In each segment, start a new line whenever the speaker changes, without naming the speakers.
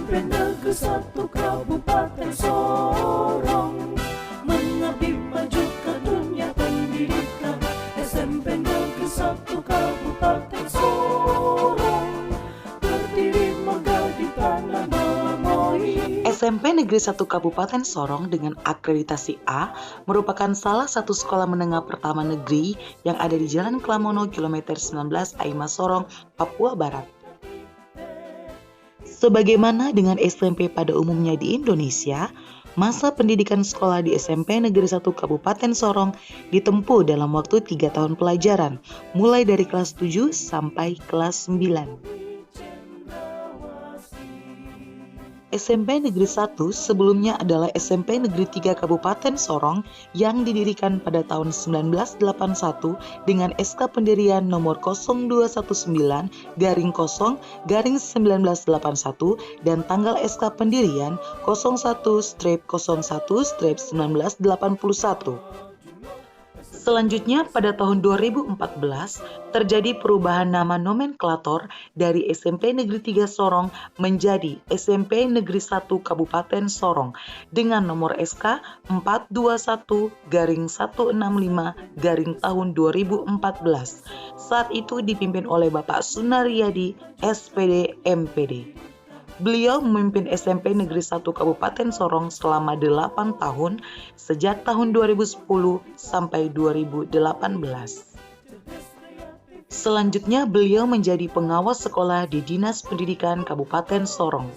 SMP Negeri 1 Kabupaten Sorong, mengabdi maju ke dunia pendidikan. SMP Negeri 1 Kabupaten Sorong, berdiri megah di tanah Mamoi.
SMP Negeri 1 Kabupaten Sorong dengan akreditasi A merupakan salah satu sekolah menengah pertama negeri yang ada di Jalan Klamono kilometer 19 Aima Sorong, Papua Barat. Sebagaimana dengan SMP pada umumnya di Indonesia, masa pendidikan sekolah di SMP Negeri 1 Kabupaten Sorong ditempuh dalam waktu 3 tahun pelajaran, mulai dari kelas 7 sampai kelas 9. SMP Negeri 1 sebelumnya adalah SMP Negeri 3 Kabupaten Sorong yang didirikan pada tahun 1981 dengan SK pendirian nomor 0219-0-1981 dan tanggal SK pendirian 01-01-1981. Selanjutnya pada tahun 2014 terjadi perubahan nama nomenklatur dari SMP Negeri 3 Sorong menjadi SMP Negeri 1 Kabupaten Sorong dengan nomor SK 421-165 tahun 2014. Saat itu dipimpin oleh Bapak Sunaryadi, SPD MPD. Beliau memimpin SMP Negeri 1 Kabupaten Sorong selama 8 tahun sejak tahun 2010 sampai 2018. Selanjutnya beliau menjadi pengawas sekolah di Dinas Pendidikan Kabupaten Sorong.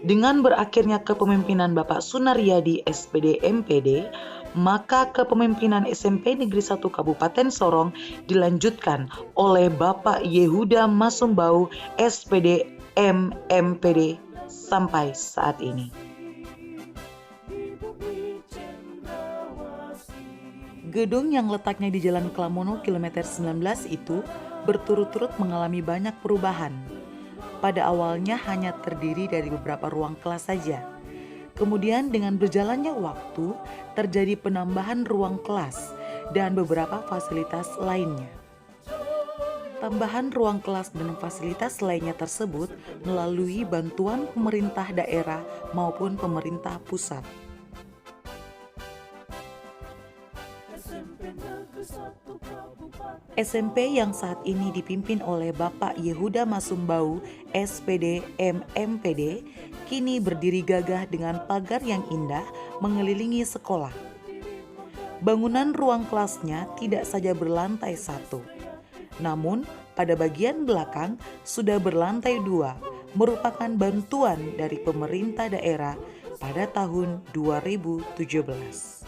Dengan berakhirnya kepemimpinan Bapak Sunaryadi SPD MPD, maka kepemimpinan SMP Negeri 1 Kabupaten Sorong dilanjutkan oleh Bapak Yehuda Masumbau SPD MPD sampai saat ini. Gedung yang letaknya di Jalan Klamono kilometer 19 itu berturut-turut mengalami banyak perubahan. Pada awalnya hanya terdiri dari beberapa ruang kelas saja. Kemudian dengan berjalannya waktu terjadi penambahan ruang kelas dan beberapa fasilitas lainnya. Tambahan ruang kelas dan fasilitas lainnya tersebut melalui bantuan pemerintah daerah maupun pemerintah pusat. SMP yang saat ini dipimpin oleh Bapak Yehuda Masumbau, SPD MPD, kini berdiri gagah dengan pagar yang indah mengelilingi sekolah. Bangunan ruang kelasnya tidak saja berlantai 1. Namun, pada bagian belakang sudah berlantai 2, merupakan bantuan dari pemerintah daerah pada tahun 2017.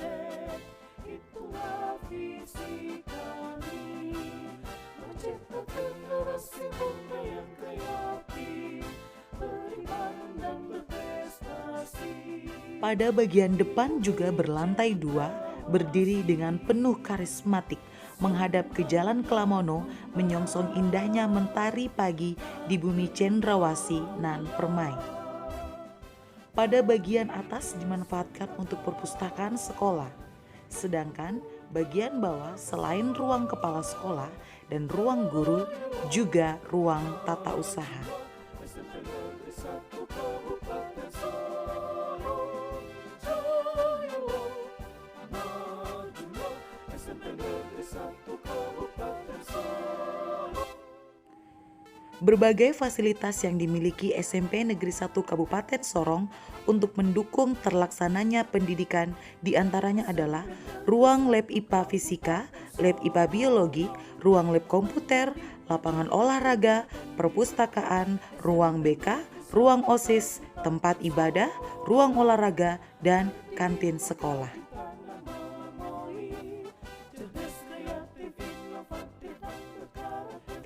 Pada bagian depan juga berlantai 2, berdiri dengan penuh karismatik, menghadap ke Jalan Klamono, menyongsong indahnya mentari pagi di bumi cendrawasih nan permai. Pada bagian atas dimanfaatkan untuk perpustakaan sekolah, sedangkan bagian bawah selain ruang kepala sekolah dan ruang guru, juga ruang tata usaha. Berbagai fasilitas yang dimiliki SMP Negeri 1 Kabupaten Sorong untuk mendukung terlaksananya pendidikan diantaranya adalah ruang lab IPA Fisika, lab IPA Biologi, ruang lab komputer, lapangan olahraga, perpustakaan, ruang BK, ruang OSIS, tempat ibadah, ruang olahraga, dan kantin sekolah.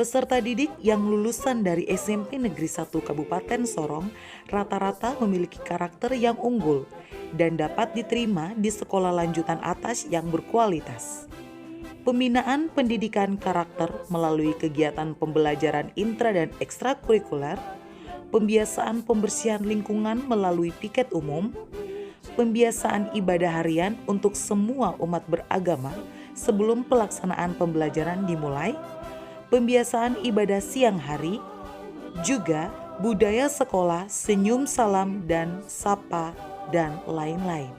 Peserta didik yang lulusan dari SMP Negeri 1 Kabupaten Sorong rata-rata memiliki karakter yang unggul dan dapat diterima di sekolah lanjutan atas yang berkualitas. Pembinaan pendidikan karakter melalui kegiatan pembelajaran intra dan ekstrakurikuler, pembiasaan pembersihan lingkungan melalui piket umum, pembiasaan ibadah harian untuk semua umat beragama sebelum pelaksanaan pembelajaran dimulai, pembiasaan ibadah siang hari, juga budaya sekolah, senyum, salam, dan sapa, dan lain-lain.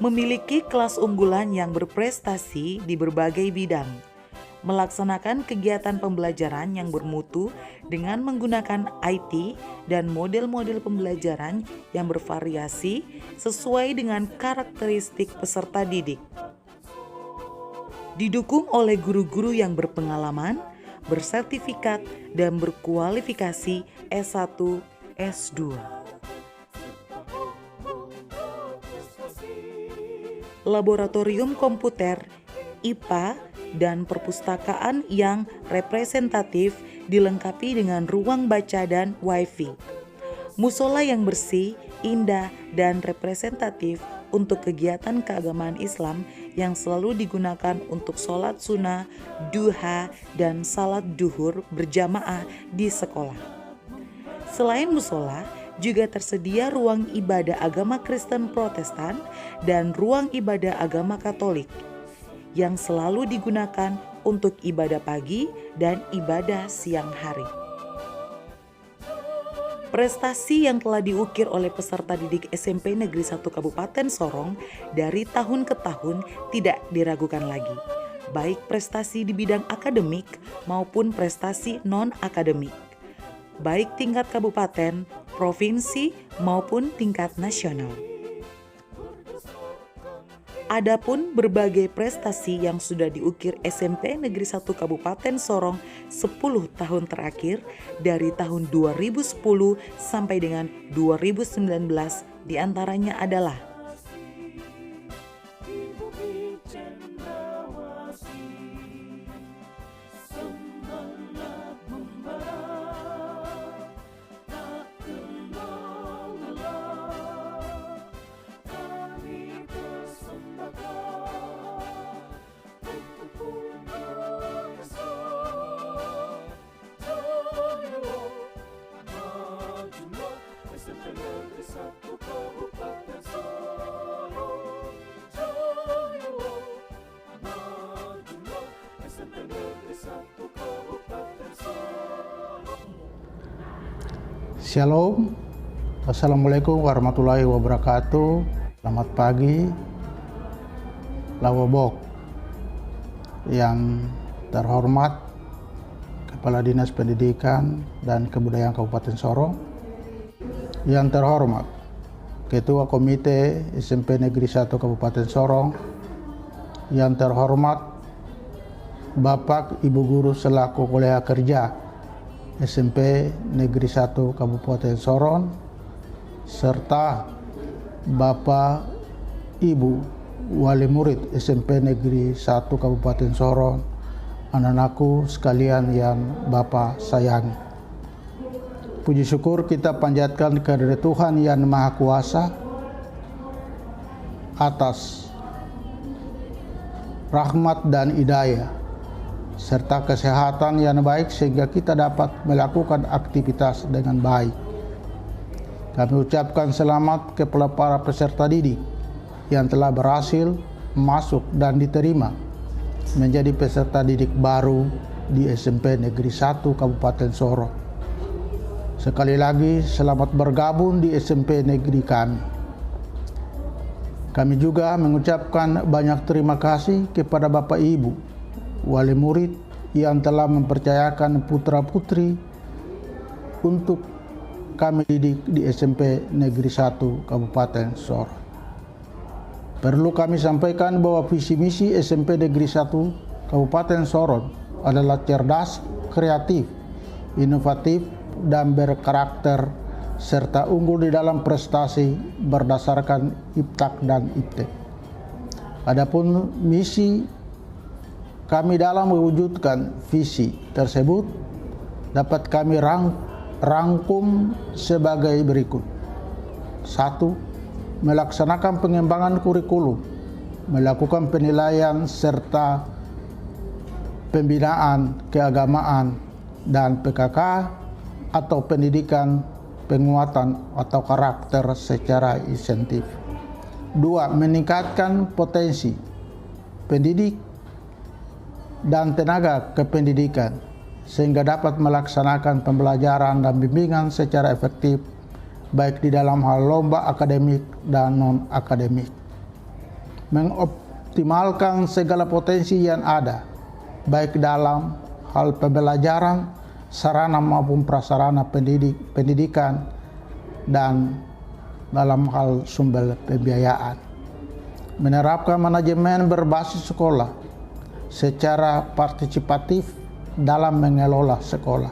Memiliki kelas unggulan yang berprestasi di berbagai bidang, melaksanakan kegiatan pembelajaran yang bermutu dengan menggunakan IT dan model-model pembelajaran yang bervariasi sesuai dengan karakteristik peserta didik. Didukung oleh guru-guru yang berpengalaman, bersertifikat, dan berkualifikasi S1, S2. Laboratorium komputer, IPA, dan perpustakaan yang representatif dilengkapi dengan ruang baca dan wifi. Musola yang bersih, indah, dan representatif untuk kegiatan keagamaan Islam yang selalu digunakan untuk sholat sunnah, duha, dan salat duhur berjamaah di sekolah. Selain musola, juga tersedia ruang ibadah agama Kristen Protestan dan ruang ibadah agama Katolik yang selalu digunakan untuk ibadah pagi dan ibadah siang hari. Prestasi yang telah diukir oleh peserta didik SMP Negeri 1 Kabupaten Sorong dari tahun ke tahun tidak diragukan lagi, baik prestasi di bidang akademik maupun prestasi non-akademik, baik tingkat kabupaten, provinsi, maupun tingkat nasional. Adapun berbagai prestasi yang sudah diukir SMP Negeri 1 Kabupaten Sorong 10 tahun terakhir dari tahun 2010 sampai dengan 2019 diantaranya adalah
Shalom, Assalamualaikum warahmatullahi wabarakatuh. Selamat pagi, Lawobok yang terhormat Kepala Dinas Pendidikan dan Kebudayaan Kabupaten Sorong, yang terhormat Ketua Komite SMP Negeri 1 Kabupaten Sorong, yang terhormat Bapak Ibu Guru selaku Kolega Kerja SMP Negeri 1 Kabupaten Sorong, serta Bapak Ibu Wali Murid SMP Negeri 1 Kabupaten Sorong, anak-anakku sekalian yang Bapak sayangi. Puji syukur kita panjatkan kehadirat Tuhan yang Maha Kuasa atas rahmat dan hidayah serta kesehatan yang baik sehingga kita dapat melakukan aktivitas dengan baik. Kami ucapkan selamat kepada para peserta didik yang telah berhasil masuk dan diterima menjadi peserta didik baru di SMP Negeri 1 Kabupaten Sorong. Sekali lagi selamat bergabung di SMP Negeri kami. Kami juga mengucapkan banyak terima kasih kepada Bapak Ibu Wali Murid yang telah mempercayakan putra-putri untuk kami didik di SMP Negeri 1 Kabupaten Sorong. Perlu kami sampaikan bahwa visi misi SMP Negeri 1 Kabupaten Sorong adalah cerdas, kreatif, inovatif, dan berkarakter serta unggul di dalam prestasi berdasarkan IPTAK dan IPTEK. Adapun misi kami dalam mewujudkan visi tersebut dapat kami rangkum sebagai berikut. 1. Melaksanakan pengembangan kurikulum, melakukan penilaian serta pembinaan keagamaan dan PKK atau pendidikan penguatan atau karakter secara insentif. 2. Meningkatkan potensi pendidik dan tenaga kependidikan sehingga dapat melaksanakan pembelajaran dan bimbingan secara efektif baik di dalam hal lomba akademik dan non-akademik. Mengoptimalkan segala potensi yang ada baik dalam hal pembelajaran, sarana maupun prasarana pendidikan dan dalam hal sumber pembiayaan. Menerapkan manajemen berbasis sekolah secara partisipatif dalam mengelola sekolah.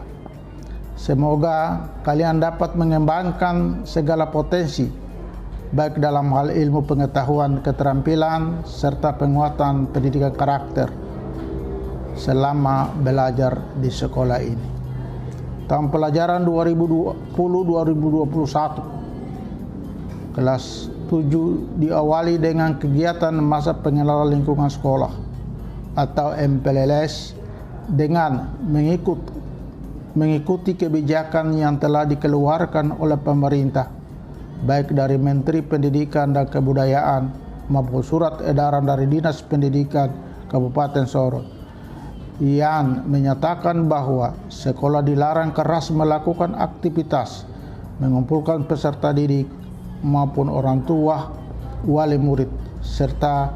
Semoga kalian dapat mengembangkan segala potensi baik dalam hal ilmu pengetahuan, keterampilan, serta penguatan pendidikan karakter selama belajar di sekolah ini. Tahun pelajaran 2020-2021 kelas 7 diawali dengan kegiatan masa pengenalan lingkungan sekolah atau MPLS dengan mengikuti kebijakan yang telah dikeluarkan oleh pemerintah baik dari Menteri Pendidikan dan Kebudayaan maupun surat edaran dari Dinas Pendidikan Kabupaten Sorong yang menyatakan bahwa sekolah dilarang keras melakukan aktivitas mengumpulkan peserta didik maupun orang tua, wali murid, serta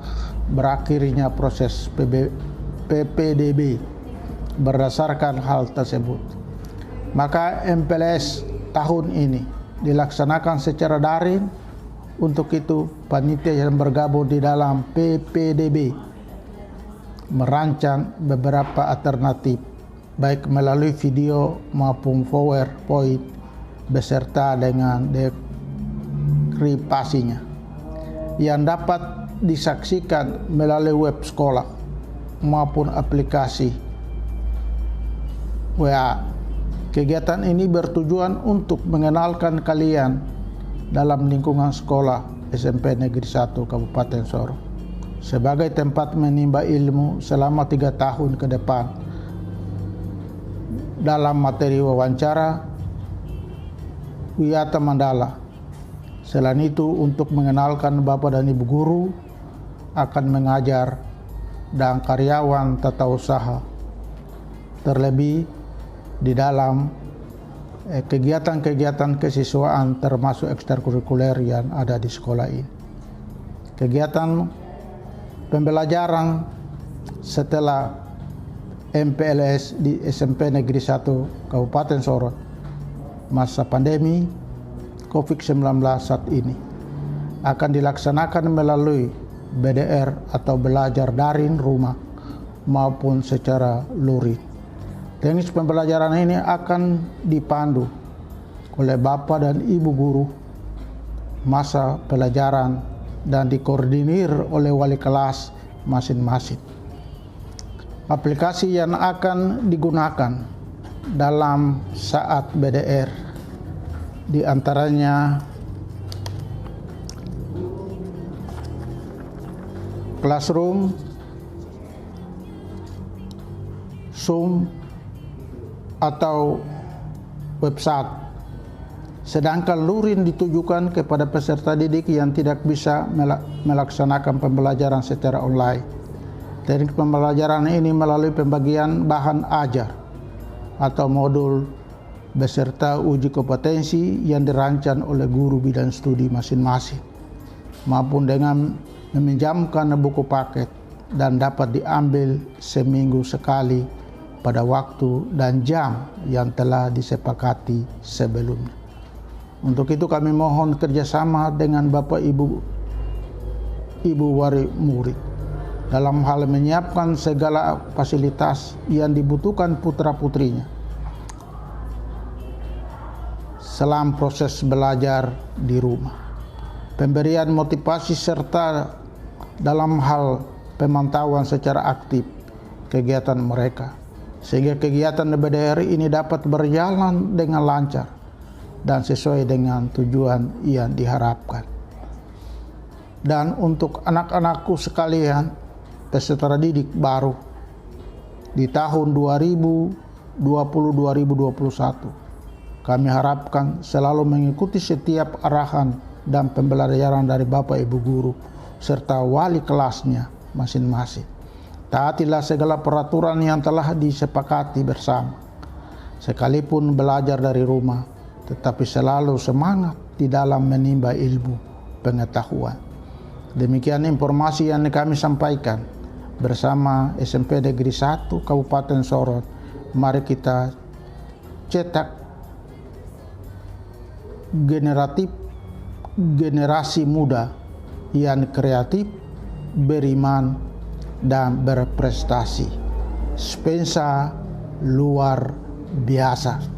berakhirnya proses PPDB berdasarkan hal tersebut. Maka MPLS tahun ini dilaksanakan secara daring. Untuk itu, panitia yang bergabung di dalam PPDB merancang beberapa alternatif, baik melalui video maupun PowerPoint beserta dengan dekripsinya yang dapat disaksikan melalui web sekolah maupun aplikasi WA. Kegiatan ini bertujuan untuk mengenalkan kalian dalam lingkungan sekolah SMP Negeri 1 Kabupaten Sorong sebagai tempat menimba ilmu selama 3 tahun ke depan dalam materi wawancara Wiyata Mandala. Selain itu, untuk mengenalkan Bapak dan Ibu guru akan mengajar dan karyawan tata usaha, terlebih di dalam kegiatan-kegiatan kesiswaan termasuk ekstrakurikuler yang ada di sekolah ini. Kegiatan pembelajaran setelah MPLS di SMP Negeri 1 Kabupaten Sorong masa pandemi COVID-19 saat ini akan dilaksanakan melalui BDR atau belajar daring rumah maupun secara luring. Teknis pembelajaran ini akan dipandu oleh Bapak dan Ibu guru masa pelajaran dan dikoordinir oleh wali kelas masing-masing. Aplikasi yang akan digunakan dalam saat BDR diantaranya Classroom, Zoom, atau website. Sedangkan luring ditujukan kepada peserta didik yang tidak bisa melaksanakan pembelajaran secara online. Teknik pembelajaran ini melalui pembagian bahan ajar atau modul beserta uji kompetensi yang dirancang oleh guru bidang studi masing-masing, maupun dengan meminjamkan buku paket dan dapat diambil seminggu sekali pada waktu dan jam yang telah disepakati sebelumnya. Untuk itu kami mohon kerjasama dengan Bapak Ibu wali murid dalam hal menyiapkan segala fasilitas yang dibutuhkan putra-putrinya selama proses belajar di rumah. Pemberian motivasi serta dalam hal pemantauan secara aktif kegiatan mereka, sehingga kegiatan BDR ini dapat berjalan dengan lancar dan sesuai dengan tujuan yang diharapkan. Dan untuk anak-anakku sekalian, peserta didik baru di tahun 2020-2021, kami harapkan selalu mengikuti setiap arahan dan pembelajaran dari Bapak Ibu guru serta wali kelasnya masing-masing. Taatilah segala peraturan yang telah disepakati bersama. Sekalipun belajar dari rumah, tetapi selalu semangat di dalam menimba ilmu pengetahuan. Demikian informasi yang kami sampaikan bersama SMP Negeri 1 Kabupaten Sorong. Mari kita cetak generasi muda yang kreatif, beriman, dan berprestasi. Spensa luar biasa.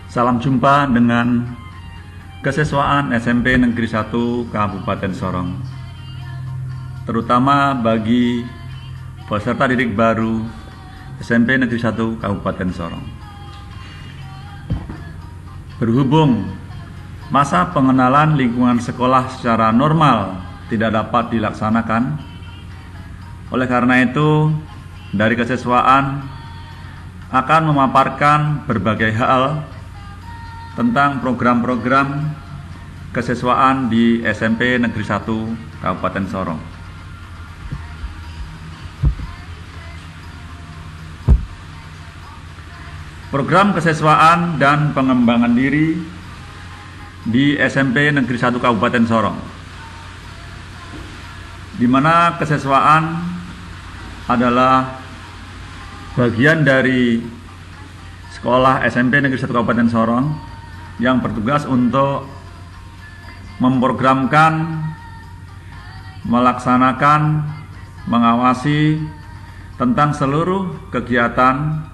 Salam jumpa dengan kesiswaan SMP Negeri 1 Kabupaten Sorong, terutama bagi peserta didik baru SMP Negeri 1 Kabupaten Sorong. Berhubung masa pengenalan lingkungan sekolah secara normal tidak dapat dilaksanakan, oleh karena itu dari kesiswaan akan memaparkan berbagai hal tentang program-program kesiswaan di SMP Negeri 1 Kabupaten Sorong. Program kesiswaan dan pengembangan diri di SMP Negeri 1 Kabupaten Sorong, di mana kesiswaan adalah bagian dari sekolah SMP Negeri 1 Kabupaten Sorong yang bertugas untuk memprogramkan, melaksanakan, mengawasi tentang seluruh kegiatan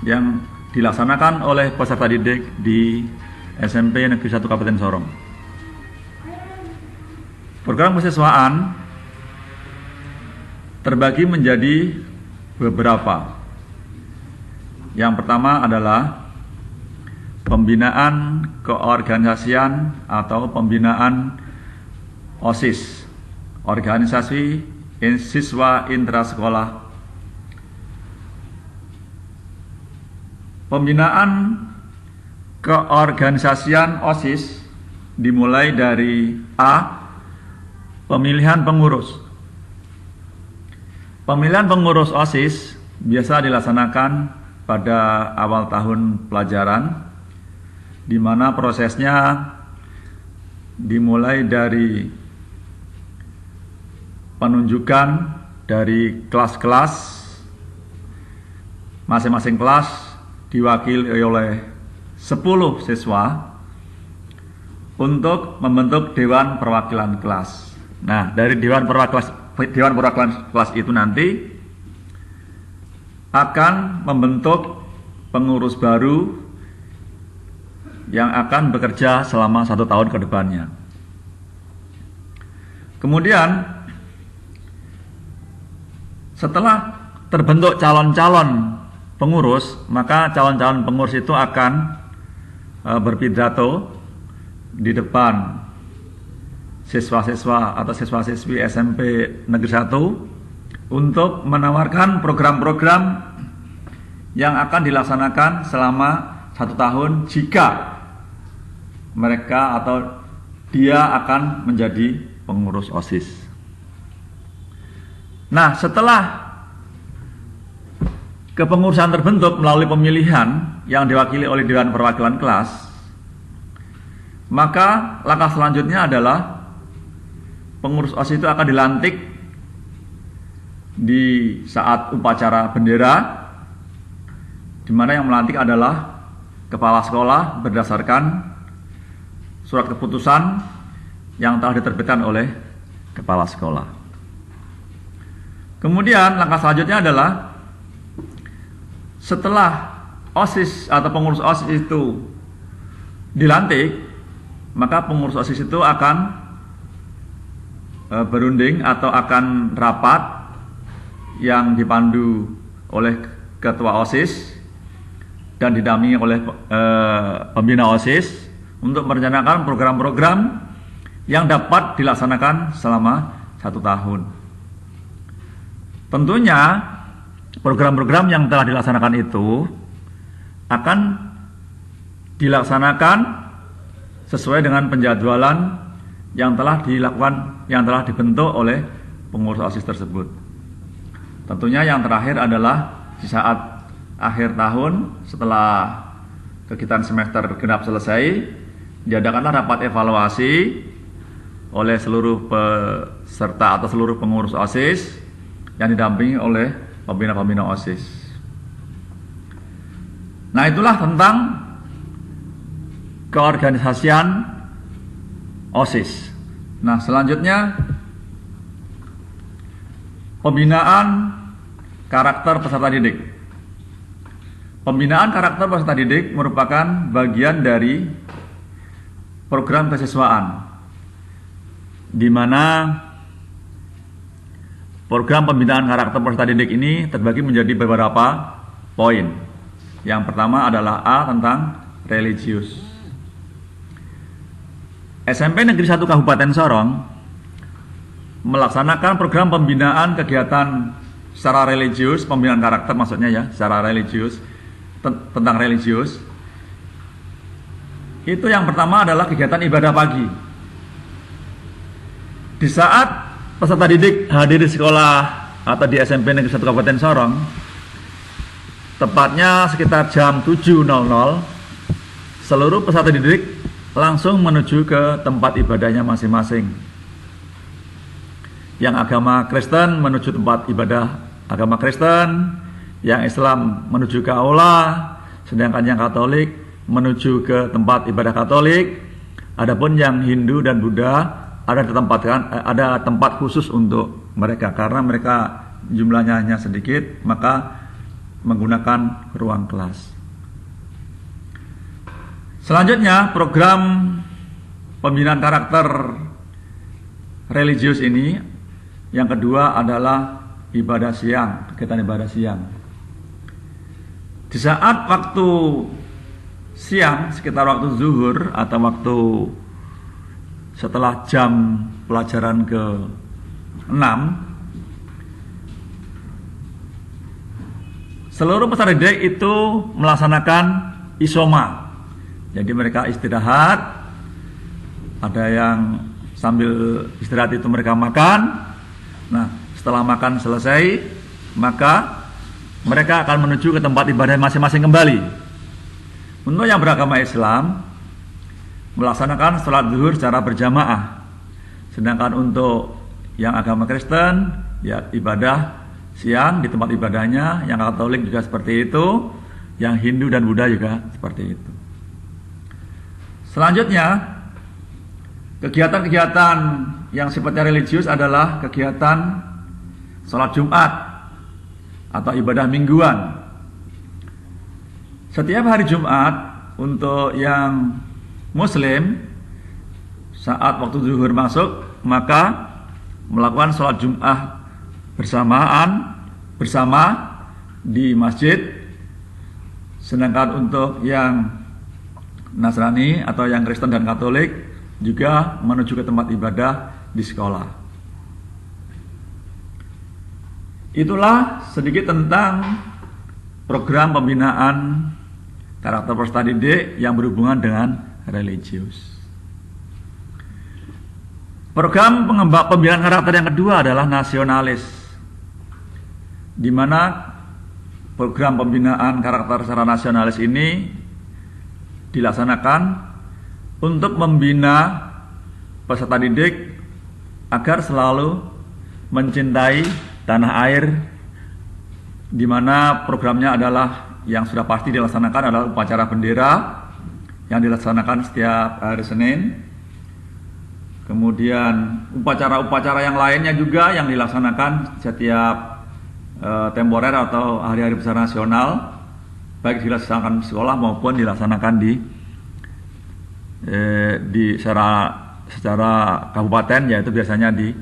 yang dilaksanakan oleh peserta didik di SMP Negeri 1 Kabupaten Sorong. Program kesiswaan terbagi menjadi beberapa. Yang pertama adalah pembinaan keorganisasian atau pembinaan OSIS, organisasi siswa intrasekolah pembinaan keorganisasian OSIS dimulai dari A. Pemilihan pengurus. Pemilihan pengurus OSIS biasa dilaksanakan pada awal tahun pelajaran, di mana prosesnya dimulai dari penunjukan dari kelas-kelas. Masing-masing kelas diwakili oleh 10 siswa untuk membentuk Dewan Perwakilan Kelas. Nah, dari Dewan Perwakilan Kelas itu nanti akan membentuk pengurus baru yang akan bekerja selama 1 tahun ke depannya. Kemudian setelah terbentuk calon-calon pengurus, maka calon-calon pengurus itu akan berpidato di depan siswa-siswa atau siswa-siswi SMP Negeri 1 untuk menawarkan program-program yang akan dilaksanakan selama 1 tahun jika mereka atau dia akan menjadi pengurus OSIS. Nah, setelah kepengurusan terbentuk melalui pemilihan yang diwakili oleh Dewan Perwakilan Kelas, maka langkah selanjutnya adalah pengurus OSIS itu akan dilantik di saat upacara bendera, di mana yang melantik adalah kepala sekolah berdasarkan surat keputusan yang telah diterbitkan oleh kepala sekolah. Kemudian langkah selanjutnya adalah setelah OSIS atau pengurus OSIS itu dilantik, maka pengurus OSIS itu akan berunding atau akan rapat yang dipandu oleh ketua OSIS dan didampingi oleh pembina OSIS untuk merencanakan program-program yang dapat dilaksanakan selama 1 tahun. Tentunya program-program yang telah dilaksanakan itu akan dilaksanakan sesuai dengan penjadwalan yang telah dilakukan, yang telah dibentuk oleh pengurus OSIS tersebut. Tentunya yang terakhir adalah di saat akhir tahun setelah kegiatan semester genap selesai, diadakanlah rapat evaluasi oleh seluruh peserta atau seluruh pengurus OSIS yang didampingi oleh pembina-pembina OSIS. Nah, itulah tentang keorganisasian OSIS. Nah, selanjutnya pembinaan karakter peserta didik. Pembinaan karakter peserta didik merupakan bagian dari program kesiswaan, di mana program pembinaan karakter peserta didik ini terbagi menjadi beberapa poin. Yang pertama adalah A, tentang religius. SMP Negeri 1 Kabupaten Sorong melaksanakan program pembinaan kegiatan secara religius, pembinaan karakter maksudnya ya, secara religius, tentang religius. Itu yang pertama adalah kegiatan ibadah pagi. Di saat peserta didik hadir di sekolah atau di SMP Negeri 1 Kabupaten Sorong, tepatnya sekitar jam 7.00, seluruh peserta didik langsung menuju ke tempat ibadahnya masing-masing. Yang agama Kristen menuju tempat ibadah agama Kristen, yang Islam menuju ke aula, sedangkan yang Katolik menuju ke tempat ibadah Katolik. Adapun yang Hindu dan Buddha ada tempat khusus untuk mereka, karena mereka jumlahnya hanya sedikit, maka menggunakan ruang kelas. Selanjutnya, program pembinaan karakter religius ini, yang kedua adalah ibadah siang, kegiatan ibadah siang. Di saat waktu siang, sekitar waktu zuhur atau waktu setelah jam pelajaran ke-6, seluruh peserta didik itu melaksanakan isoma. Jadi mereka istirahat, ada yang sambil istirahat itu mereka makan. Nah, setelah makan selesai, maka mereka akan menuju ke tempat ibadah masing-masing kembali. Untuk yang beragama Islam, melaksanakan sholat zuhur secara berjamaah. Sedangkan untuk yang agama Kristen, ya ibadah siang di tempat ibadahnya. Yang Katolik juga seperti itu, yang Hindu dan Buddha juga seperti itu. Selanjutnya, kegiatan-kegiatan yang sifatnya religius adalah kegiatan sholat Jumat atau ibadah mingguan. Setiap hari Jumat untuk yang Muslim, saat waktu zuhur masuk, maka melakukan sholat Jumat bersama di masjid. Sedangkan untuk yang Nasrani atau yang Kristen dan Katolik juga menuju ke tempat ibadah di sekolah. Itulah sedikit tentang program pembinaan karakter peserta didik yang berhubungan dengan religius. Program pembinaan karakter yang kedua adalah nasionalis, di mana program pembinaan karakter secara nasionalis ini dilaksanakan untuk membina peserta didik agar selalu mencintai tanah air, di mana programnya adalah yang sudah pasti dilaksanakan adalah upacara bendera yang dilaksanakan setiap hari Senin. Kemudian upacara-upacara yang lainnya juga yang dilaksanakan setiap temporer atau hari-hari besar nasional, baik dilaksanakan di sekolah maupun dilaksanakan di secara kabupaten, yaitu biasanya di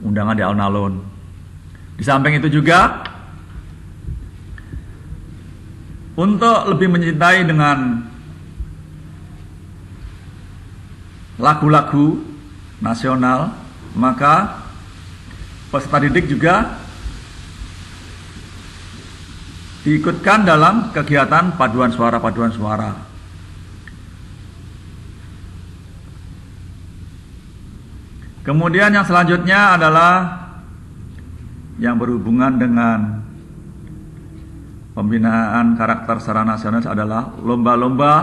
undangan di alun-alun. Di samping itu juga untuk lebih mencintai dengan lagu-lagu nasional, maka peserta didik juga diikutkan dalam kegiatan paduan suara. Kemudian yang selanjutnya adalah yang berhubungan dengan pembinaan karakter secara nasional adalah lomba-lomba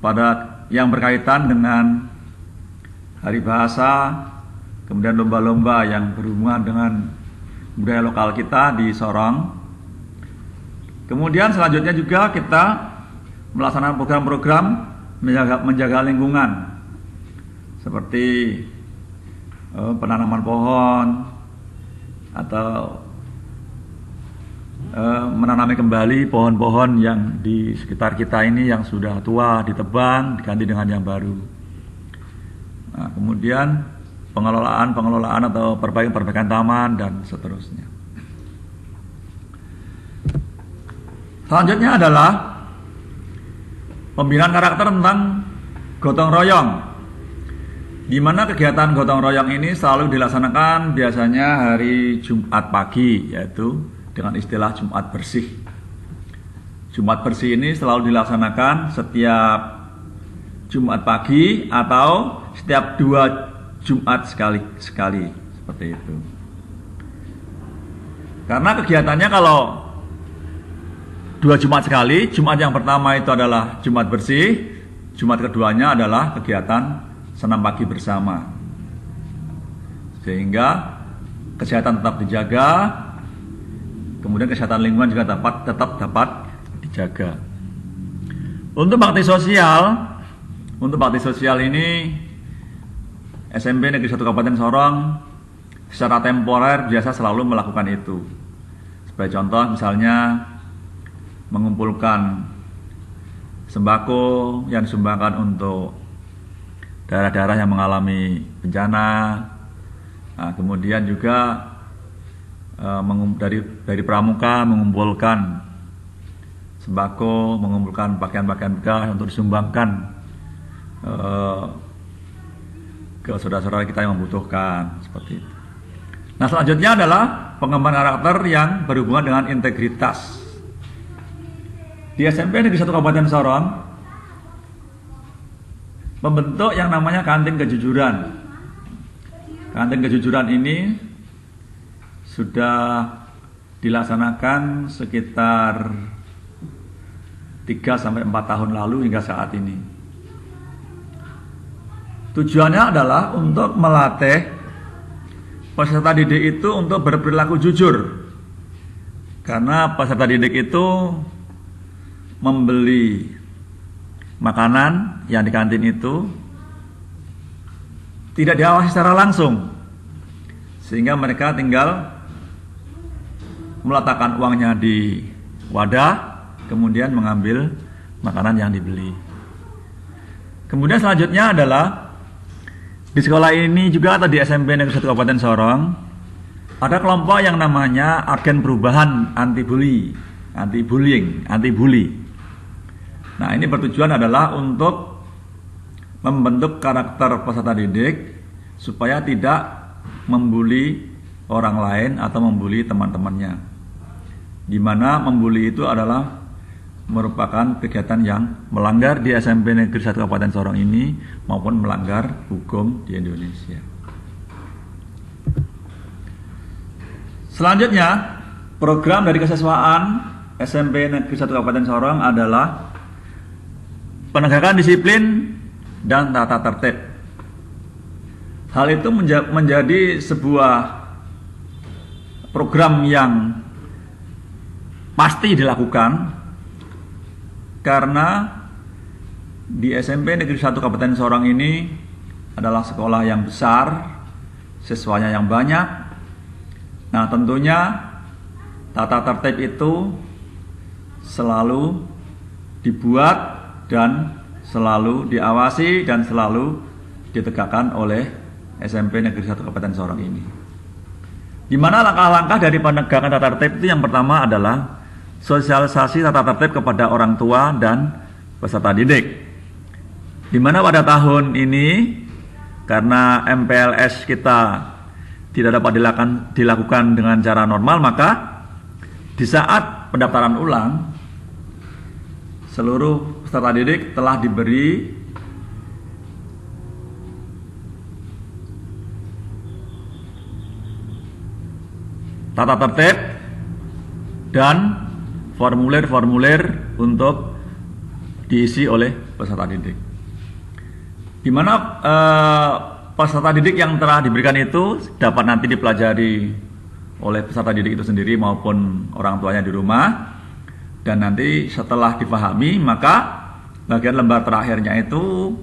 pada yang berkaitan dengan hari bahasa, kemudian lomba-lomba yang berhubungan dengan budaya lokal kita di Sorong. Kemudian selanjutnya juga kita melaksanakan program-program menjaga lingkungan, seperti penanaman pohon atau menanami kembali pohon-pohon yang di sekitar kita ini yang sudah tua, ditebang, diganti dengan yang baru. Nah, kemudian pengelolaan atau perbaikan taman dan seterusnya. Selanjutnya adalah pembinaan karakter tentang gotong royong, di mana kegiatan gotong royong ini selalu dilaksanakan biasanya hari Jumat pagi, yaitu dengan istilah Jumat bersih. Jumat bersih ini selalu dilaksanakan setiap Jumat pagi atau setiap 2 Jumat sekali seperti itu. Karena kegiatannya kalau 2 Jumat sekali, Jumat yang pertama itu adalah Jumat bersih, Jumat keduanya adalah kegiatan senam pagi bersama, sehingga kesehatan tetap dijaga, kemudian kesehatan lingkungan juga tetap dapat dijaga. Untuk bakti sosial ini SMP Negeri 1 Kabupaten Sorong secara temporer biasa selalu melakukan itu. Sebagai contoh misalnya mengumpulkan sembako yang disumbangkan untuk daerah-daerah yang mengalami bencana. Nah, kemudian juga dari pramuka mengumpulkan sembako, mengumpulkan pakaian-pakaian bekas untuk disumbangkan ke saudara-saudara kita yang membutuhkan, seperti itu. Nah, selanjutnya adalah pengembangan karakter yang berhubungan dengan integritas. di SMP Negeri 1 Kabupaten Sorong membentuk yang namanya kantin kejujuran. Kantin kejujuran ini sudah dilaksanakan sekitar 3-4 tahun lalu hingga saat ini. Tujuannya adalah untuk melatih peserta didik itu untuk berperilaku jujur. Karena peserta didik itu membeli makanan yang di kantin itu tidak diawasi secara langsung, sehingga mereka tinggal meletakkan uangnya di wadah, kemudian mengambil makanan yang dibeli. Kemudian selanjutnya adalah di sekolah ini juga atau di SMP Negeri 1 Kabupaten Sorong ada kelompok yang namanya agen perubahan anti bully. Nah, ini bertujuan adalah untuk membentuk karakter peserta didik supaya tidak membuli orang lain atau membuli teman-temannya. Di mana membuli itu adalah merupakan kegiatan yang melanggar di SMP Negeri 1 Kabupaten Sorong ini maupun melanggar hukum di Indonesia. Selanjutnya, program dari kesiswaan SMP Negeri 1 Kabupaten Sorong adalah penegakan disiplin dan tata tertib. Hal itu menjadi sebuah program yang pasti dilakukan karena di SMP Negeri 1 Kabupaten Sorong ini adalah sekolah yang besar, siswanya yang banyak. Nah, tentunya tata tertib itu selalu dibuat dan selalu diawasi dan selalu ditegakkan oleh SMP Negeri 1 Kabupaten Sorong ini. Di mana langkah-langkah dari penegakan tata tertib itu yang pertama adalah sosialisasi tata tertib kepada orang tua dan peserta didik. Di mana pada tahun ini karena MPLS kita tidak dapat dilakukan dengan cara normal, maka di saat pendaftaran ulang seluruh peserta didik telah diberi tata tertib dan formulir-formulir untuk diisi oleh peserta didik. Di mana peserta didik yang telah diberikan itu dapat nanti dipelajari oleh peserta didik itu sendiri maupun orang tuanya di rumah, dan nanti setelah dipahami maka bagian lembar terakhirnya itu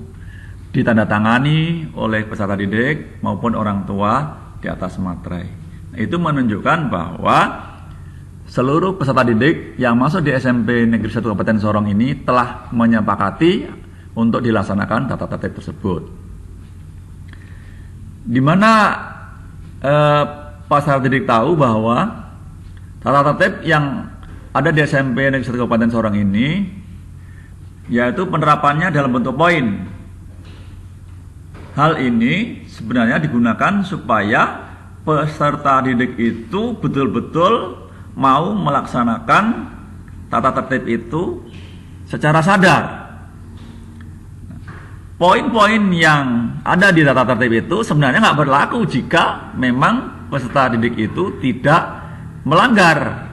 ditandatangani oleh peserta didik maupun orang tua di atas materai. Itu menunjukkan bahwa seluruh peserta didik yang masuk di SMP Negeri 1 Kabupaten Sorong ini telah menyepakati untuk dilaksanakan tata tertib tersebut. Di mana peserta didik tahu bahwa tata tertib yang ada di SMP Negeri 1 Kabupaten Sorong ini yaitu penerapannya dalam bentuk poin. Hal ini sebenarnya digunakan supaya peserta didik itu betul-betul mau melaksanakan tata tertib itu secara sadar. Poin-poin yang ada di tata tertib itu sebenarnya nggak berlaku jika memang peserta didik itu tidak melanggar.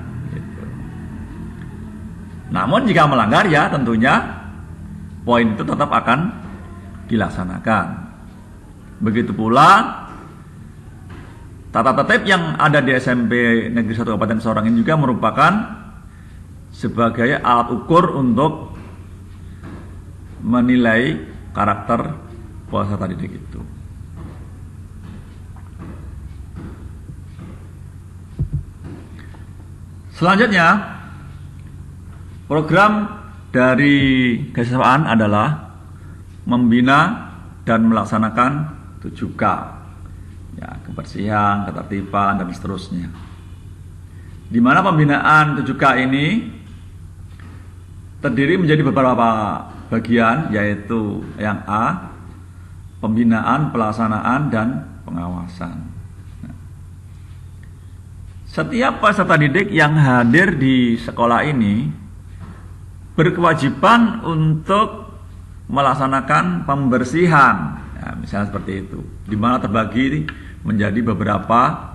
Namun jika melanggar ya tentunya poin itu tetap akan dilaksanakan. Begitu pula tata tertib yang ada di SMP Negeri 1 Kabupaten Sorong ini juga merupakan sebagai alat ukur untuk menilai karakter peserta didik itu. Selanjutnya, program dari kesiswaan adalah membina dan melaksanakan 7K. Ya, kebersihan, ketertiban, dan seterusnya. Di mana pembinaan 7K ini terdiri menjadi beberapa bagian, yaitu yang A, pembinaan, pelaksanaan, dan pengawasan. Nah, setiap peserta didik yang hadir di sekolah ini berkewajiban untuk melaksanakan pembersihan, ya, misalnya seperti itu, di mana terbagi menjadi beberapa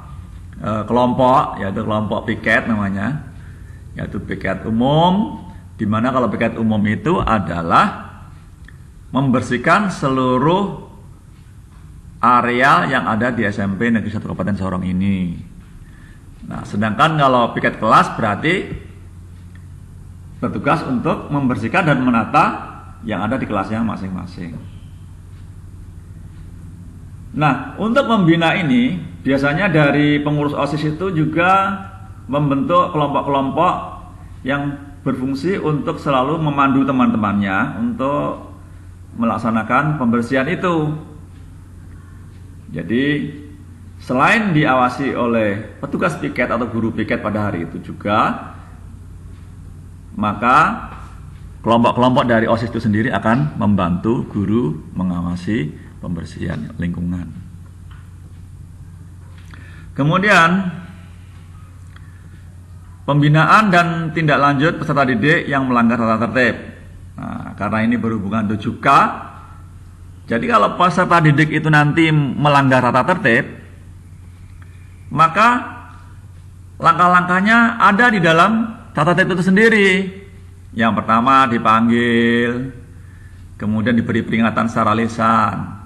kelompok, yaitu kelompok piket namanya, yaitu piket umum, di mana kalau piket umum itu adalah membersihkan seluruh area yang ada di SMP Negeri 1 Kabupaten Sorong ini. Nah, sedangkan kalau piket kelas berarti bertugas untuk membersihkan dan menata yang ada di kelasnya masing-masing. Nah, untuk membina ini biasanya dari pengurus OSIS itu juga membentuk kelompok-kelompok yang berfungsi untuk selalu memandu teman-temannya untuk melaksanakan pembersihan itu. Jadi selain diawasi oleh petugas piket atau guru piket pada hari itu juga, maka kelompok-kelompok dari OSIS itu sendiri akan membantu guru mengawasi pembersihan lingkungan. Kemudian pembinaan dan tindak lanjut peserta didik yang melanggar tata tertib. Nah, karena ini berhubungan 7K, jadi kalau peserta didik itu nanti melanggar tata tertib, maka langkah-langkahnya ada di dalam tata tertib itu sendiri. Yang pertama dipanggil, kemudian diberi peringatan secara lisan.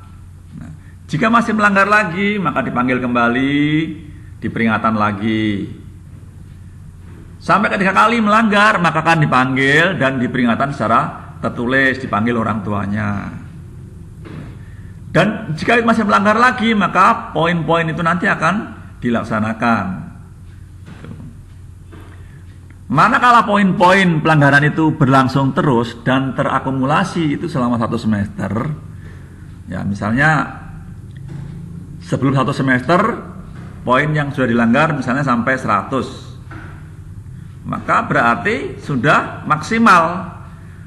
Nah, jika masih melanggar lagi, maka dipanggil kembali, diperingatan lagi. Sampai ketiga kali melanggar, maka akan dipanggil dan diperingatan secara tertulis, dipanggil orang tuanya. Dan jika masih melanggar lagi, maka poin-poin itu nanti akan dilaksanakan. Manakala poin-poin pelanggaran itu berlangsung terus dan terakumulasi itu selama 1 semester, ya misalnya sebelum 1 semester poin yang sudah dilanggar misalnya sampai 100, maka berarti sudah maksimal.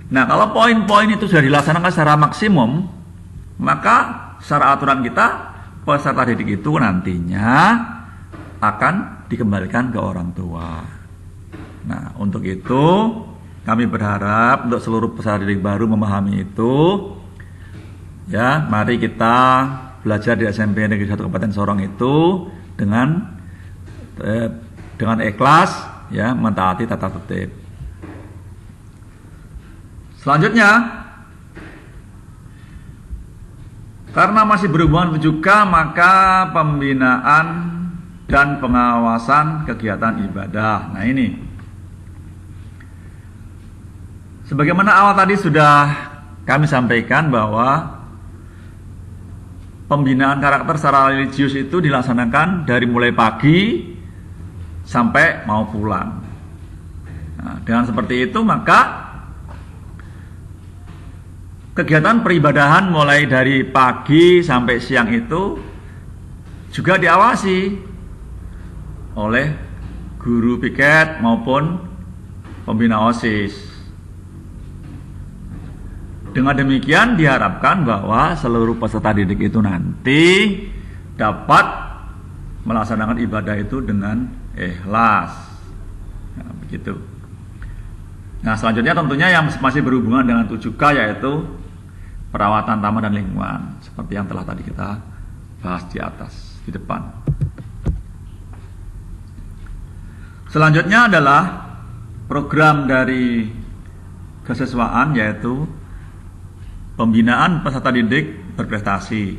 Nah, kalau poin-poin itu sudah dilaksanakan secara maksimum, maka secara aturan kita peserta didik itu nantinya akan dikembalikan ke orang tua. Nah, untuk itu kami berharap untuk seluruh peserta didik baru memahami itu. Ya, mari kita belajar di SMP Negeri 1 Kabupaten Sorong itu dengan ikhlas, ya, mentaati tata tertib. Selanjutnya, karena masih berhubungan 7K, maka pembinaan dan pengawasan kegiatan ibadah. Nah, ini sebagaimana awal tadi sudah kami sampaikan bahwa pembinaan karakter secara religius itu dilaksanakan dari mulai pagi sampai mau pulang. Nah, dengan seperti itu maka kegiatan peribadahan mulai dari pagi sampai siang itu juga diawasi oleh guru piket maupun pembina OSIS. Dengan demikian diharapkan bahwa seluruh peserta didik itu nanti dapat melaksanakan ibadah itu dengan ikhlas. Nah, begitu. Nah, selanjutnya tentunya yang masih berhubungan dengan 7K yaitu perawatan taman dan lingkungan, seperti yang telah tadi kita bahas di atas, di depan. Selanjutnya adalah program dari kesiswaan, yaitu pembinaan peserta didik berprestasi.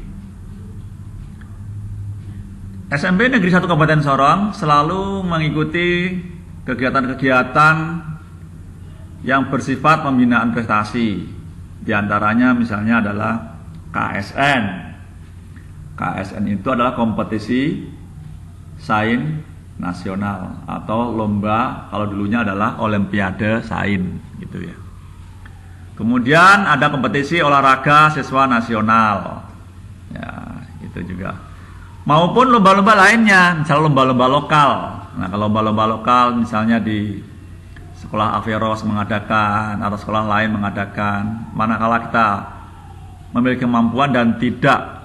SMP Negeri 1 Kabupaten Sorong selalu mengikuti kegiatan-kegiatan yang bersifat pembinaan prestasi. Di antaranya misalnya adalah KSN. KSN itu adalah kompetisi sains nasional atau lomba, kalau dulunya adalah Olimpiade Sains gitu ya. Kemudian ada kompetisi olahraga siswa nasional, ya itu juga. Maupun lomba-lomba lainnya, misalnya lomba-lomba lokal. Nah, kalau lomba-lomba lokal misalnya di sekolah Averos mengadakan atau sekolah lain mengadakan, manakala kita memiliki kemampuan dan tidak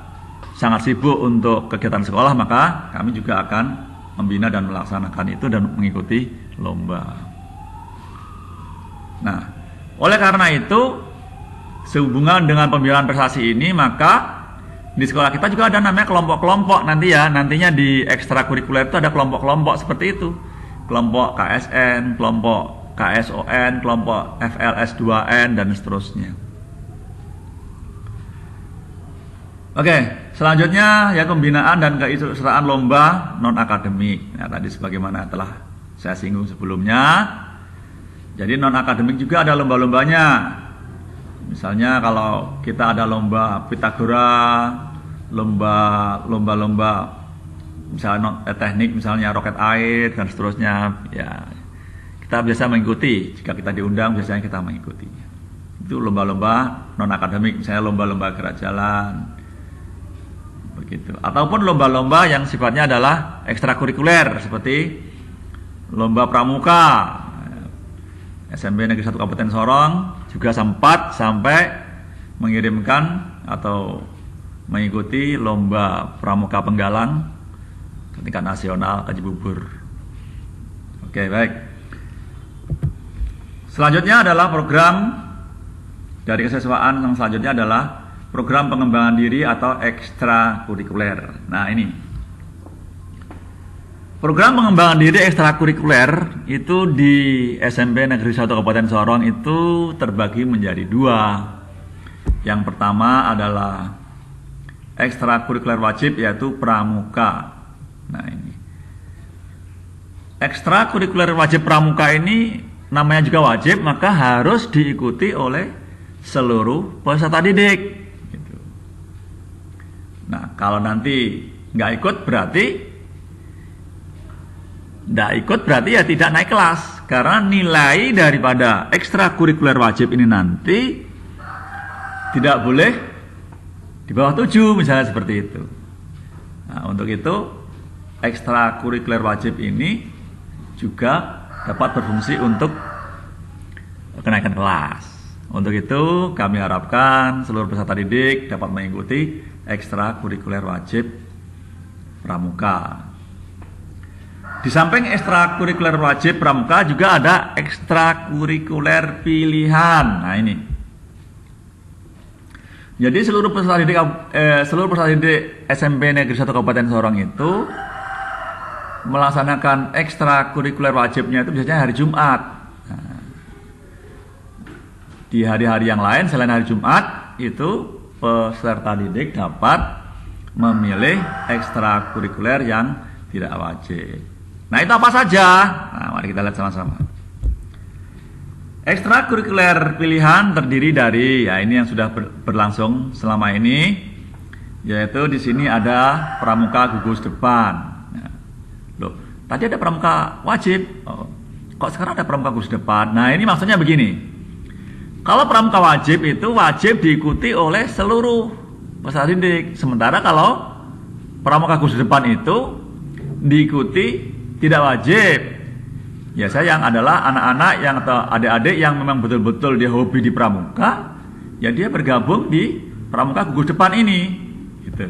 sangat sibuk untuk kegiatan sekolah, maka kami juga akan membina dan melaksanakan itu dan mengikuti lomba. Nah, Oleh karena itu, sehubungan dengan pembiayaan prestasi ini, maka di sekolah kita juga ada namanya kelompok-kelompok nantinya di ekstrakurikuler itu ada kelompok-kelompok seperti itu. Kelompok KSN, kelompok KSON, kelompok FLS2N, dan seterusnya. Oke, selanjutnya ya pembinaan dan keikutsertaan lomba non-akademik. Nah, tadi sebagaimana telah saya singgung sebelumnya. Jadi non-akademik juga ada lomba-lombanya. Misalnya kalau kita ada lomba Pitagora, lomba misalnya teknik, misalnya roket air dan seterusnya, ya kita biasa mengikuti. Jika kita diundang, biasanya kita mengikuti. Itu lomba-lomba non-akademik, misalnya lomba-lomba gerak jalan, begitu. Ataupun lomba-lomba yang sifatnya adalah ekstrakurikuler seperti lomba pramuka. SMP Negeri 1 Kabupaten Sorong juga sempat sampai mengirimkan atau mengikuti lomba pramuka penggalang tingkat nasional ke Cibubur. Oke, baik. Selanjutnya adalah program dari kesiswaan yang selanjutnya adalah program pengembangan diri atau ekstrakurikuler. Nah, ini program pengembangan diri ekstrakurikuler itu di SMP Negeri 1 Kabupaten Sorong itu terbagi menjadi 2. Yang pertama adalah ekstrakurikuler wajib, yaitu pramuka. Nah, ini ekstrakurikuler wajib pramuka ini namanya juga wajib, maka harus diikuti oleh seluruh peserta didik gitu. Nah, kalau nanti nggak ikut berarti ya tidak naik kelas, karena nilai daripada ekstrakurikuler wajib ini nanti tidak boleh di bawah 7 misalnya seperti itu. Nah, untuk itu ekstrakurikuler wajib ini juga dapat berfungsi untuk kenaikan kelas. Untuk itu kami harapkan seluruh peserta didik dapat mengikuti ekstrakurikuler wajib pramuka. Di samping ekstrakurikuler wajib pramuka juga ada ekstrakurikuler pilihan. Nah, ini. Jadi seluruh peserta didik SMP Negeri 1 Kabupaten Sorong itu melaksanakan ekstrakurikuler wajibnya itu biasanya hari Jumat. Nah, di hari-hari yang lain selain hari Jumat itu peserta didik dapat memilih ekstrakurikuler yang tidak wajib. Nah, itu apa saja? Nah, mari kita lihat sama-sama. Ekstrakurikuler pilihan terdiri dari, ya ini yang sudah berlangsung selama ini, yaitu di sini ada pramuka gugus depan. Loh, tadi ada pramuka wajib, kok sekarang ada pramuka gugus depan? Nah, ini maksudnya begini. Kalau pramuka wajib itu wajib diikuti oleh seluruh peserta didik. Sementara kalau pramuka gugus depan itu diikuti tidak wajib. Ya, sayang adalah anak-anak yang atau adik-adik yang memang betul-betul dia hobi di pramuka, ya dia bergabung di pramuka gugus depan ini, gitu.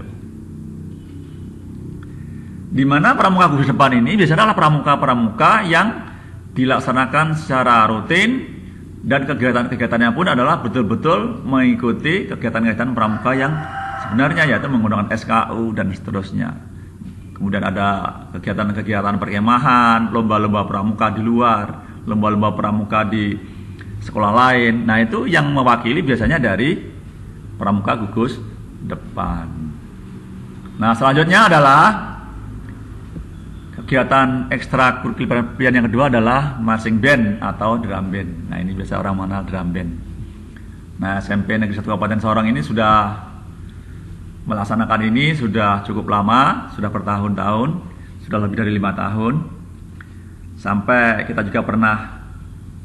Di mana pramuka gugus depan ini biasanya adalah pramuka-pramuka yang dilaksanakan secara rutin dan kegiatan-kegiatannya pun adalah betul-betul mengikuti kegiatan-kegiatan pramuka yang sebenarnya, yaitu menggunakan SKU dan seterusnya. Kemudian ada kegiatan-kegiatan perkemahan, lomba-lomba pramuka di luar, lomba-lomba pramuka di sekolah lain. Nah, itu yang mewakili biasanya dari pramuka gugus depan. Nah, selanjutnya adalah kegiatan ekstrakurikuler pilihan yang kedua adalah marching band atau drum band. Nah, ini biasa orang mengenal drum band. Nah, SMP Negeri 1 Kabupaten Sorong ini sudah melaksanakan ini sudah cukup lama, sudah bertahun-tahun, sudah lebih dari 5 tahun. Sampai kita juga pernah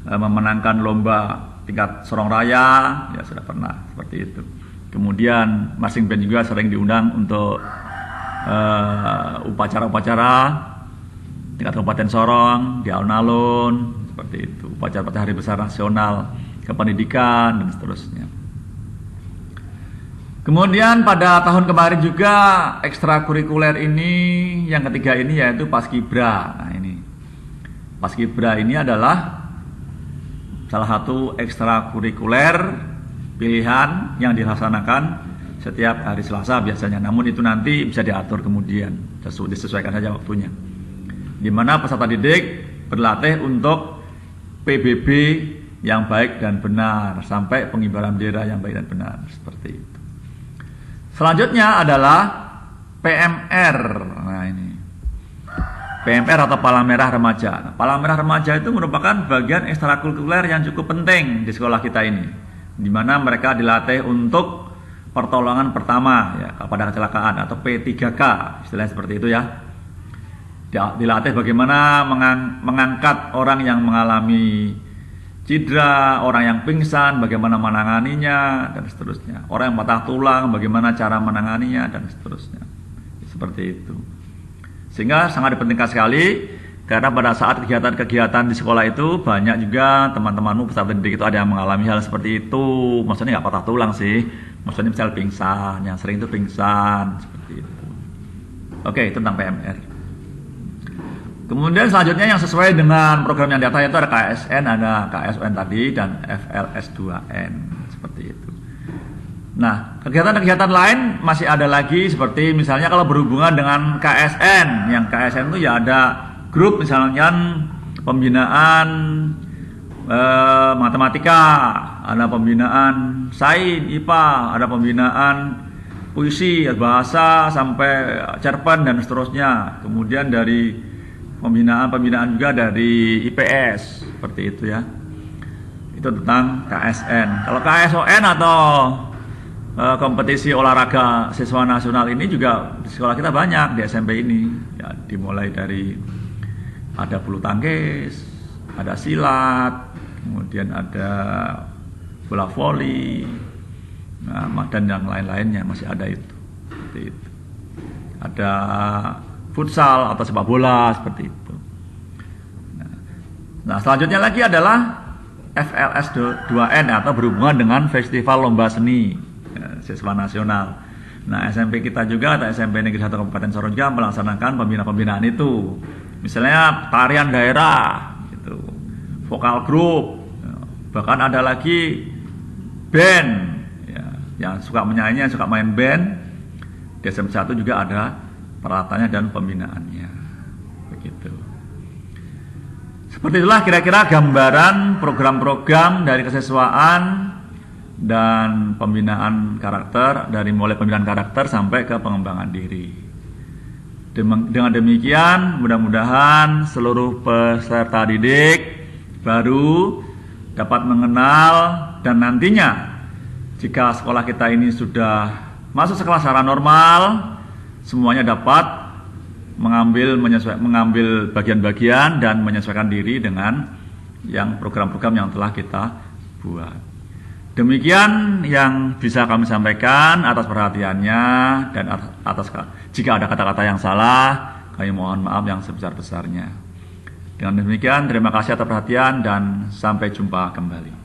memenangkan lomba tingkat Sorong Raya, ya sudah pernah seperti itu. Kemudian marching band juga sering diundang untuk upacara-upacara tingkat Kabupaten Sorong, di alun-alun, seperti itu, upacara-upacara hari besar nasional, kependidikan dan seterusnya. Kemudian pada tahun kemarin juga ekstrakurikuler ini yang ketiga ini yaitu Paskibra. Nah, ini Paskibra ini adalah salah satu ekstrakurikuler pilihan yang dilaksanakan setiap hari Selasa biasanya. Namun itu nanti bisa diatur kemudian, disesuaikan saja waktunya. Di mana peserta didik berlatih untuk PBB yang baik dan benar sampai pengibaran bendera yang baik dan benar, seperti itu. Selanjutnya adalah PMR. Nah, ini PMR atau Palang Merah Remaja. Nah, Palang Merah Remaja itu merupakan bagian ekstrakurikuler yang cukup penting di sekolah kita ini, di mana mereka dilatih untuk pertolongan pertama ya pada kecelakaan atau P3K, istilahnya seperti itu ya. Dilatih bagaimana mengangkat orang yang mengalami cedera, orang yang pingsan, bagaimana menanganinya, dan seterusnya. Orang yang patah tulang, bagaimana cara menanganinya, dan seterusnya. Seperti itu. Sehingga sangat dipentingkan sekali, karena pada saat kegiatan-kegiatan di sekolah itu, banyak juga teman-temanmu peserta didik itu ada yang mengalami hal seperti itu. Maksudnya nggak patah tulang sih, maksudnya misalnya pingsan, yang sering itu pingsan, seperti itu. Oke, itu tentang PMR. Kemudian selanjutnya yang sesuai dengan program yang di atas itu ada KSN, ada KSON tadi, dan FLS2N, seperti itu. Nah, kegiatan-kegiatan lain masih ada lagi, seperti misalnya kalau berhubungan dengan KSN, yang KSN itu ya ada grup misalnya pembinaan matematika, ada pembinaan sains, IPA, ada pembinaan puisi, bahasa, sampai cerpen, dan seterusnya. Kemudian dari pembinaan juga dari IPS, seperti itu ya. Itu tentang KSN. Kalau KSON atau kompetisi olahraga siswa nasional ini juga di sekolah kita banyak, di SMP ini ya, dimulai dari ada bulu tangkis, ada silat, kemudian ada bola voli, nah, dan yang lain-lainnya masih ada itu. Seperti itu. Ada futsal atau sepak bola, seperti itu. Nah, selanjutnya lagi adalah FLS2N atau berhubungan dengan Festival Lomba Seni ya, Siswa Nasional. Nah, SMP kita juga atau SMP Negeri 1 Kabupaten Sorong juga melaksanakan pembinaan itu. Misalnya tarian daerah, gitu, vokal grup, ya, bahkan ada lagi band, ya, yang suka menyanyi, yang suka main band. Di SMP 1 juga ada peralatannya dan pembinaannya, begitu. Seperti itulah kira-kira gambaran program-program dari kesiswaan dan pembinaan karakter, dari mulai pembinaan karakter sampai ke pengembangan diri. Dengan demikian, mudah-mudahan seluruh peserta didik baru dapat mengenal, dan nantinya jika sekolah kita ini sudah masuk sekolah secara normal, semuanya dapat mengambil bagian-bagian dan menyesuaikan diri dengan yang program-program yang telah kita buat. Demikian yang bisa kami sampaikan atas perhatiannya, dan atas jika ada kata-kata yang salah, kami mohon maaf yang sebesar-besarnya. Dengan demikian, terima kasih atas perhatian dan sampai jumpa kembali.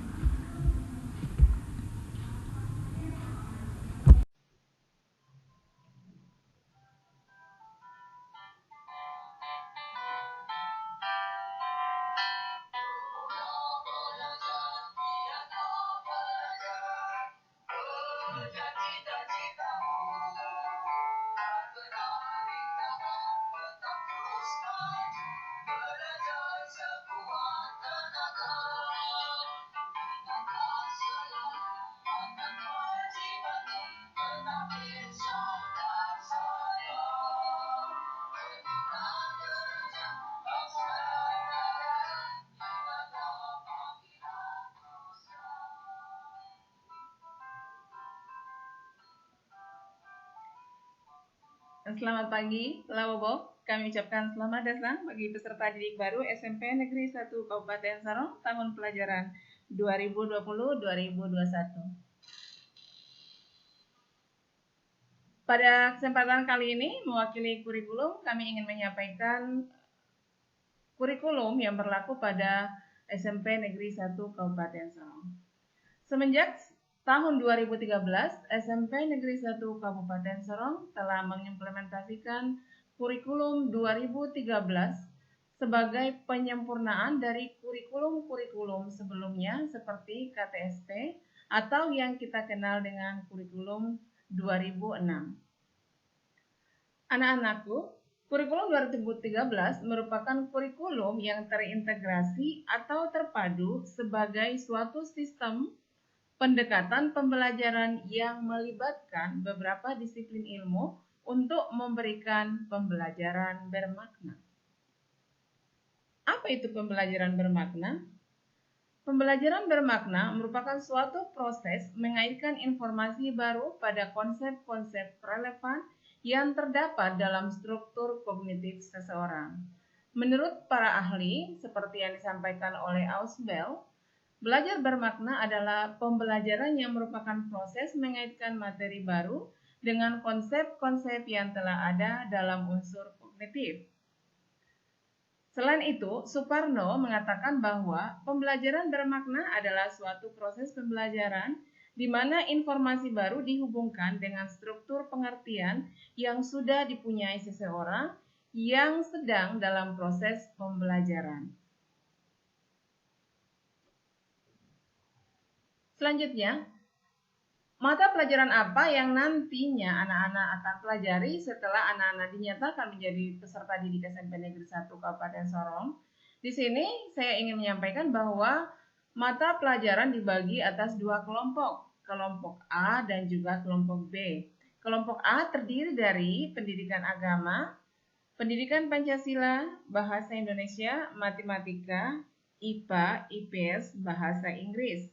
Selamat pagi, Lawobo. Kami ucapkan selamat datang bagi peserta didik baru SMP Negeri 1 Kabupaten Sorong tahun pelajaran 2020-2021. Pada kesempatan kali ini, mewakili kurikulum, kami ingin menyampaikan kurikulum yang berlaku pada SMP Negeri 1 Kabupaten Sorong. Semenjak tahun 2013, SMP Negeri 1 Kabupaten Sorong telah mengimplementasikan kurikulum 2013 sebagai penyempurnaan dari kurikulum-kurikulum sebelumnya seperti KTSP atau yang kita kenal dengan kurikulum 2006. Anak-anakku, kurikulum 2013 merupakan kurikulum yang terintegrasi atau terpadu sebagai suatu sistem pendekatan pembelajaran yang melibatkan beberapa disiplin ilmu untuk memberikan pembelajaran bermakna. Apa itu pembelajaran bermakna? Pembelajaran bermakna merupakan suatu proses mengaitkan informasi baru pada konsep-konsep relevan yang terdapat dalam struktur kognitif seseorang. Menurut para ahli, seperti yang disampaikan oleh Ausubel, belajar bermakna adalah pembelajaran yang merupakan proses mengaitkan materi baru dengan konsep-konsep yang telah ada dalam unsur kognitif. Selain itu, Suparno mengatakan bahwa pembelajaran bermakna adalah suatu proses pembelajaran di mana informasi baru dihubungkan dengan struktur pengertian yang sudah dipunyai seseorang yang sedang dalam proses pembelajaran. Selanjutnya, mata pelajaran apa yang nantinya anak-anak akan pelajari setelah anak-anak dinyatakan menjadi peserta didik SMP Negeri 1 Kabupaten Sorong? Di sini saya ingin menyampaikan bahwa mata pelajaran dibagi atas dua kelompok, kelompok A dan juga kelompok B. Kelompok A terdiri dari pendidikan agama, pendidikan Pancasila, bahasa Indonesia, matematika, IPA, IPS, bahasa Inggris.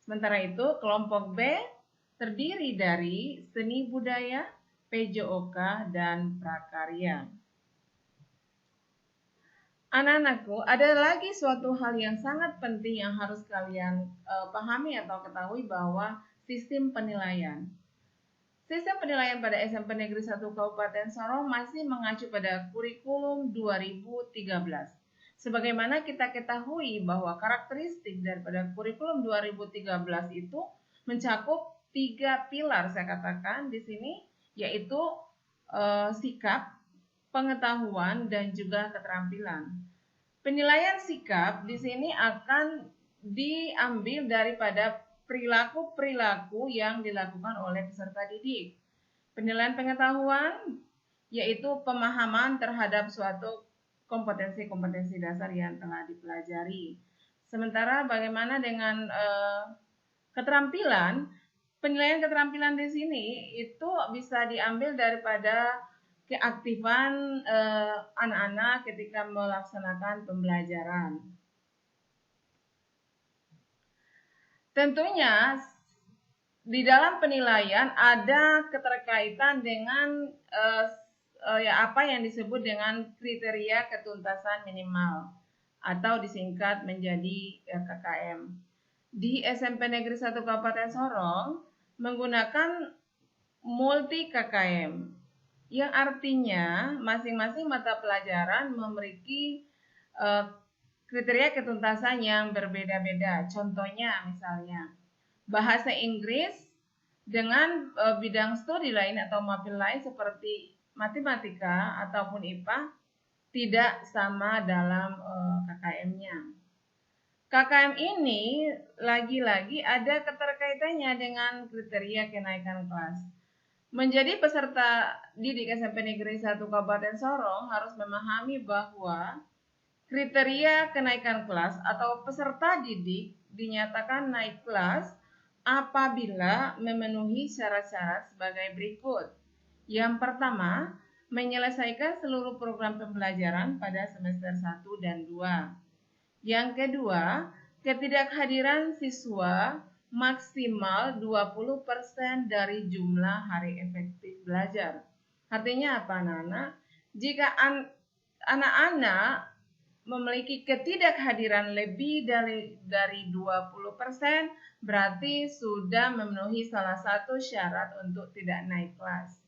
Sementara itu, kelompok B terdiri dari seni budaya, PJOK, dan prakarya. Anak-anakku, ada lagi suatu hal yang sangat penting yang harus kalian pahami atau ketahui bahwa sistem penilaian. Sistem penilaian pada SMP Negeri 1 Kabupaten Sorong masih mengacu pada kurikulum 2013. Sebagaimana kita ketahui bahwa karakteristik daripada kurikulum 2013 itu mencakup 3 pilar, saya katakan di sini, yaitu sikap, pengetahuan, dan juga keterampilan. Penilaian sikap di sini akan diambil daripada perilaku-perilaku yang dilakukan oleh peserta didik. Penilaian pengetahuan yaitu pemahaman terhadap suatu kompetensi-kompetensi dasar yang telah dipelajari. Sementara bagaimana dengan keterampilan? Penilaian keterampilan di sini itu bisa diambil daripada keaktifan anak-anak ketika melaksanakan pembelajaran. Tentunya di dalam penilaian ada keterkaitan dengan apa yang disebut dengan kriteria ketuntasan minimal atau disingkat menjadi KKM. Di SMP Negeri 1 Kabupaten Sorong menggunakan multi KKM, yang artinya masing-masing mata pelajaran memiliki kriteria ketuntasan yang berbeda-beda. Contohnya misalnya bahasa Inggris dengan bidang studi lain atau mapil lain seperti matematika ataupun IPA tidak sama dalam KKM-nya. KKM ini lagi-lagi ada keterkaitannya dengan kriteria kenaikan kelas. Menjadi peserta didik SMP Negeri 1 Kabupaten Sorong harus memahami bahwa kriteria kenaikan kelas atau peserta didik dinyatakan naik kelas apabila memenuhi syarat-syarat sebagai berikut. Yang pertama, menyelesaikan seluruh program pembelajaran pada semester 1 dan 2. Yang kedua, ketidakhadiran siswa maksimal 20% dari jumlah hari efektif belajar. Artinya apa, anak-anak? Jika anak-anak memiliki ketidakhadiran lebih dari 20%, berarti sudah memenuhi salah satu syarat untuk tidak naik kelas.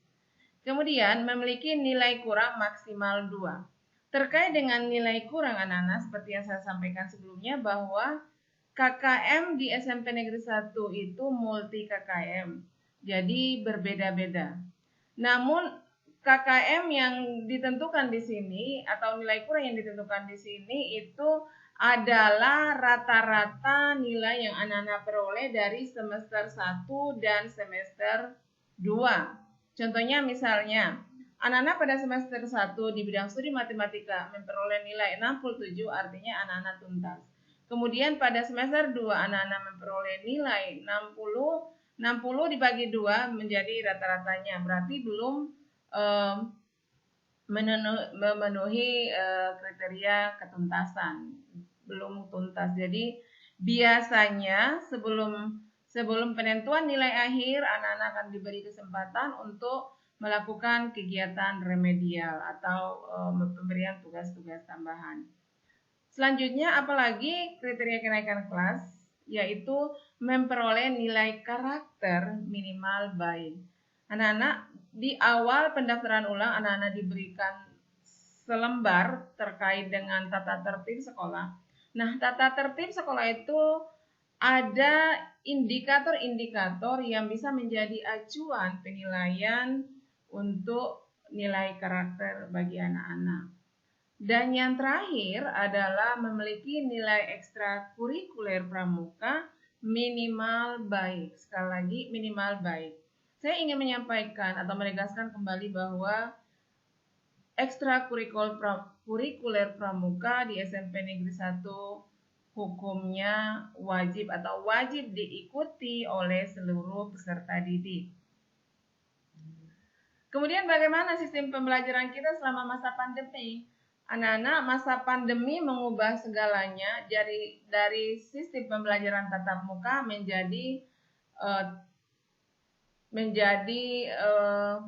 Kemudian, memiliki nilai kurang maksimal 2. Terkait dengan nilai kurang anak-anak, seperti yang saya sampaikan sebelumnya bahwa KKM di SMP Negeri 1 itu multi KKM, jadi berbeda-beda. Namun KKM yang ditentukan di sini atau nilai kurang yang ditentukan di sini itu adalah rata-rata nilai yang anak-anak peroleh dari semester 1 dan semester 2. Contohnya misalnya, anak-anak pada semester 1 di bidang studi matematika memperoleh nilai 67, artinya anak-anak tuntas. Kemudian pada semester 2 anak-anak memperoleh nilai 60 dibagi 2 menjadi rata-ratanya, berarti belum memenuhi kriteria ketuntasan, belum tuntas. Jadi biasanya sebelum penentuan nilai akhir, anak-anak akan diberi kesempatan untuk melakukan kegiatan remedial atau pemberian tugas-tugas tambahan. Selanjutnya, apalagi kriteria kenaikan kelas, yaitu memperoleh nilai karakter minimal baik. Anak-anak di awal pendaftaran ulang, anak-anak diberikan selembar terkait dengan tata tertib sekolah. Nah, tata tertib sekolah itu ada indikator-indikator yang bisa menjadi acuan penilaian untuk nilai karakter bagi anak-anak. Dan yang terakhir adalah memiliki nilai ekstrakurikuler pramuka minimal baik. Sekali lagi, minimal baik. Saya ingin menyampaikan atau menegaskan kembali bahwa ekstrakurikuler pramuka di SMP Negeri 1 hukumnya wajib atau wajib diikuti oleh seluruh peserta didik. Kemudian bagaimana sistem pembelajaran kita selama masa pandemi? Anak-anak, masa pandemi mengubah segalanya dari sistem pembelajaran tatap muka menjadi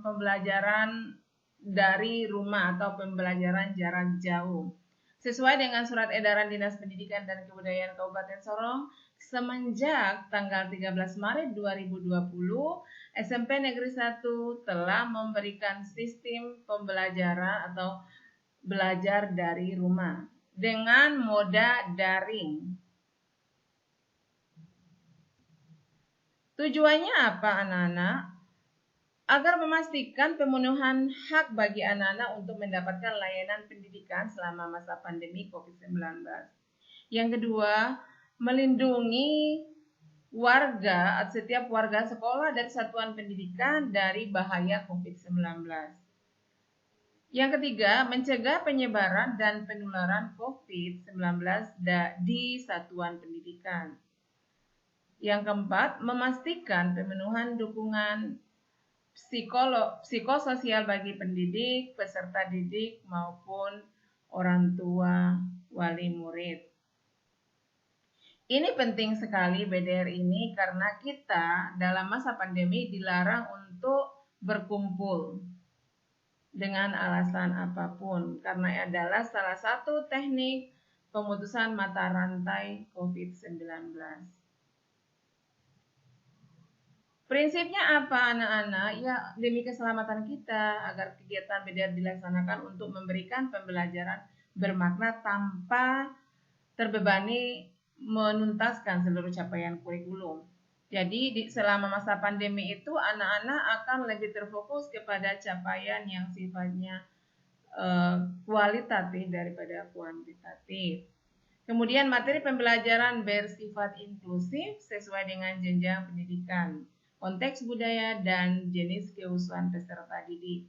pembelajaran dari rumah atau pembelajaran jarak jauh. Sesuai dengan surat edaran Dinas Pendidikan dan Kebudayaan Kabupaten Sorong, semenjak tanggal 13 Maret 2020, SMP Negeri 1 telah memberikan sistem pembelajaran atau belajar dari rumah dengan moda daring. Tujuannya apa, anak-anak? Agar memastikan pemenuhan hak bagi anak-anak untuk mendapatkan layanan pendidikan selama masa pandemi COVID-19. Yang kedua, melindungi setiap warga sekolah dan satuan pendidikan dari bahaya COVID-19. Yang ketiga, mencegah penyebaran dan penularan COVID-19 di satuan pendidikan. Yang keempat, memastikan pemenuhan dukungan psikososial bagi pendidik, peserta didik, maupun orang tua, wali murid. Ini penting sekali BDR ini karena kita dalam masa pandemi dilarang untuk berkumpul dengan alasan apapun, karena adalah salah satu teknik pemutusan mata rantai COVID-19. Prinsipnya apa, anak-anak? Ya, demi keselamatan kita, agar kegiatan BDR dilaksanakan untuk memberikan pembelajaran bermakna tanpa terbebani menuntaskan seluruh capaian kurikulum. Jadi, selama masa pandemi itu, anak-anak akan lebih terfokus kepada capaian yang sifatnya kualitatif daripada kuantitatif. Kemudian, materi pembelajaran bersifat inklusif sesuai dengan jenjang pendidikan, konteks budaya, dan jenis keusuhan peserta didik.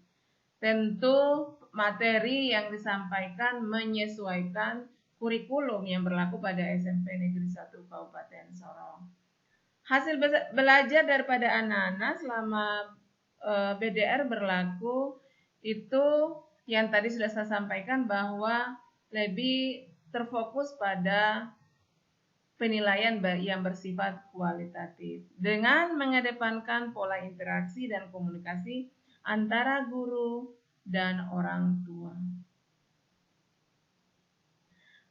Tentu materi yang disampaikan menyesuaikan kurikulum yang berlaku pada SMP Negeri 1 Kabupaten Sorong. Hasil belajar daripada anak-anak selama BDR berlaku itu yang tadi sudah saya sampaikan bahwa lebih terfokus pada penilaian yang bersifat kualitatif dengan mengedepankan pola interaksi dan komunikasi antara guru dan orang tua.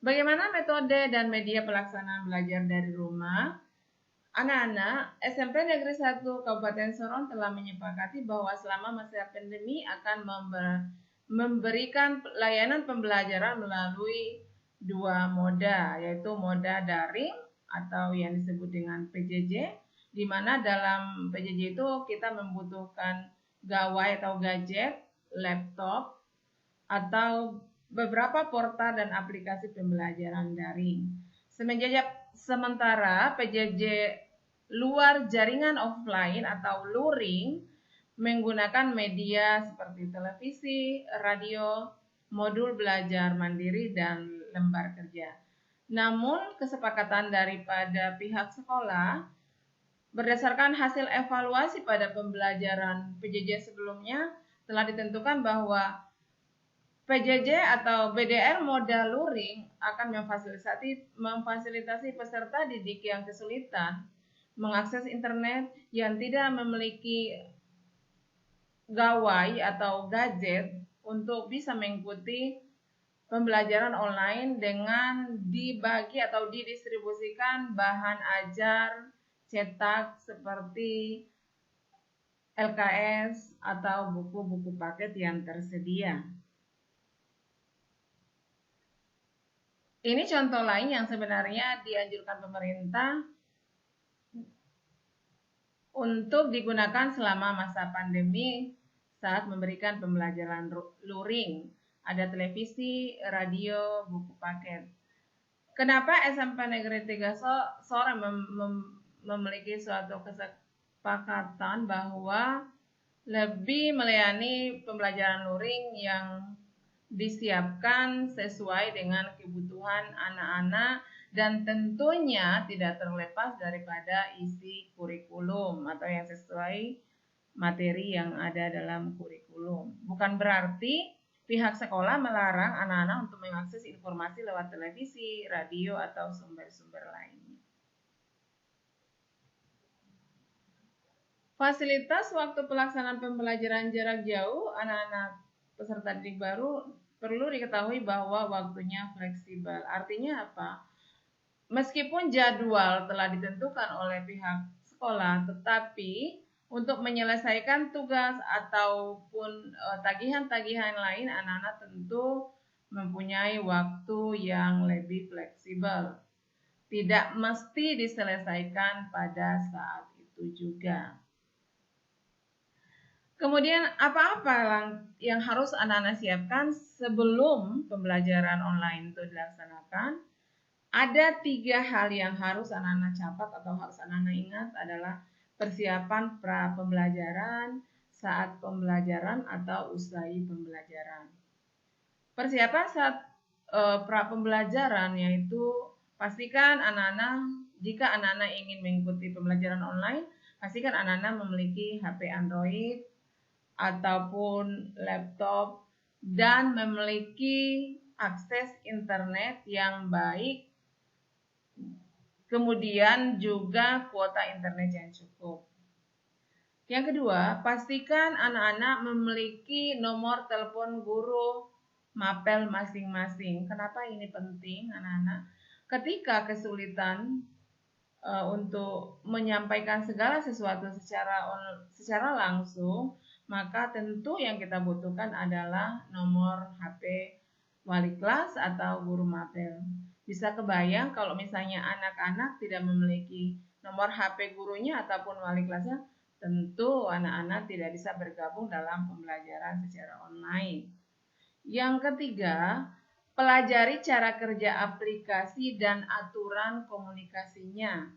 Bagaimana metode dan media pelaksanaan belajar dari rumah? Anak-anak, SMP Negeri 1 Kabupaten Sorong telah menyepakati bahwa selama masa pandemi akan memberikan layanan pembelajaran melalui dua moda, yaitu moda daring atau yang disebut dengan PJJ, di mana dalam PJJ itu kita membutuhkan gawai atau gadget laptop, atau beberapa portal dan aplikasi pembelajaran daring. Sementara PJJ luar jaringan offline atau luring menggunakan media seperti televisi, radio, modul belajar mandiri, dan lembar kerja. Namun, kesepakatan daripada pihak sekolah berdasarkan hasil evaluasi pada pembelajaran PJJ sebelumnya telah ditentukan bahwa PJJ atau BDR modal luring akan memfasilitasi peserta didik yang kesulitan mengakses internet, yang tidak memiliki gawai atau gadget untuk bisa mengikuti pembelajaran online dengan dibagi atau didistribusikan bahan ajar cetak seperti LKS atau buku-buku paket yang tersedia. Ini contoh lain yang sebenarnya dianjurkan pemerintah untuk digunakan selama masa pandemi saat memberikan pembelajaran luring. Ada televisi, radio, buku paket. Kenapa SMP Negeri 3 Sorong memiliki suatu kesepakatan bahwa lebih melayani pembelajaran luring yang disiapkan sesuai dengan kebutuhan anak-anak dan tentunya tidak terlepas daripada isi kurikulum atau yang sesuai materi yang ada dalam kurikulum. Bukan berarti pihak sekolah melarang anak-anak untuk mengakses informasi lewat televisi, radio, atau sumber-sumber lainnya. Fasilitas waktu pelaksanaan pembelajaran jarak jauh anak-anak peserta didik baru perlu diketahui bahwa waktunya fleksibel. Artinya apa? Meskipun jadwal telah ditentukan oleh pihak sekolah, tetapi untuk menyelesaikan tugas ataupun tagihan-tagihan lain, anak-anak tentu mempunyai waktu yang lebih fleksibel. Tidak mesti diselesaikan pada saat itu juga. Kemudian apa-apa yang harus anak-anak siapkan sebelum pembelajaran online itu dilaksanakan? Ada 3 hal yang harus anak-anak catat atau harus anak-anak ingat adalah persiapan pra pembelajaran, saat pembelajaran, atau usai pembelajaran. Persiapan saat pra pembelajaran yaitu pastikan jika anak-anak ingin mengikuti pembelajaran online, pastikan anak-anak memiliki HP Android ataupun laptop dan memiliki akses internet yang baik, kemudian juga kuota internet yang cukup. Yang kedua, pastikan anak-anak memiliki nomor telepon guru mapel masing-masing. Kenapa ini penting, anak-anak? Ketika kesulitan untuk menyampaikan segala sesuatu secara langsung, maka tentu yang kita butuhkan adalah nomor HP wali kelas atau guru mapel. Bisa kebayang kalau misalnya anak-anak tidak memiliki nomor HP gurunya ataupun wali kelasnya, tentu anak-anak tidak bisa bergabung dalam pembelajaran secara online. Yang ketiga, pelajari cara kerja aplikasi dan aturan komunikasinya.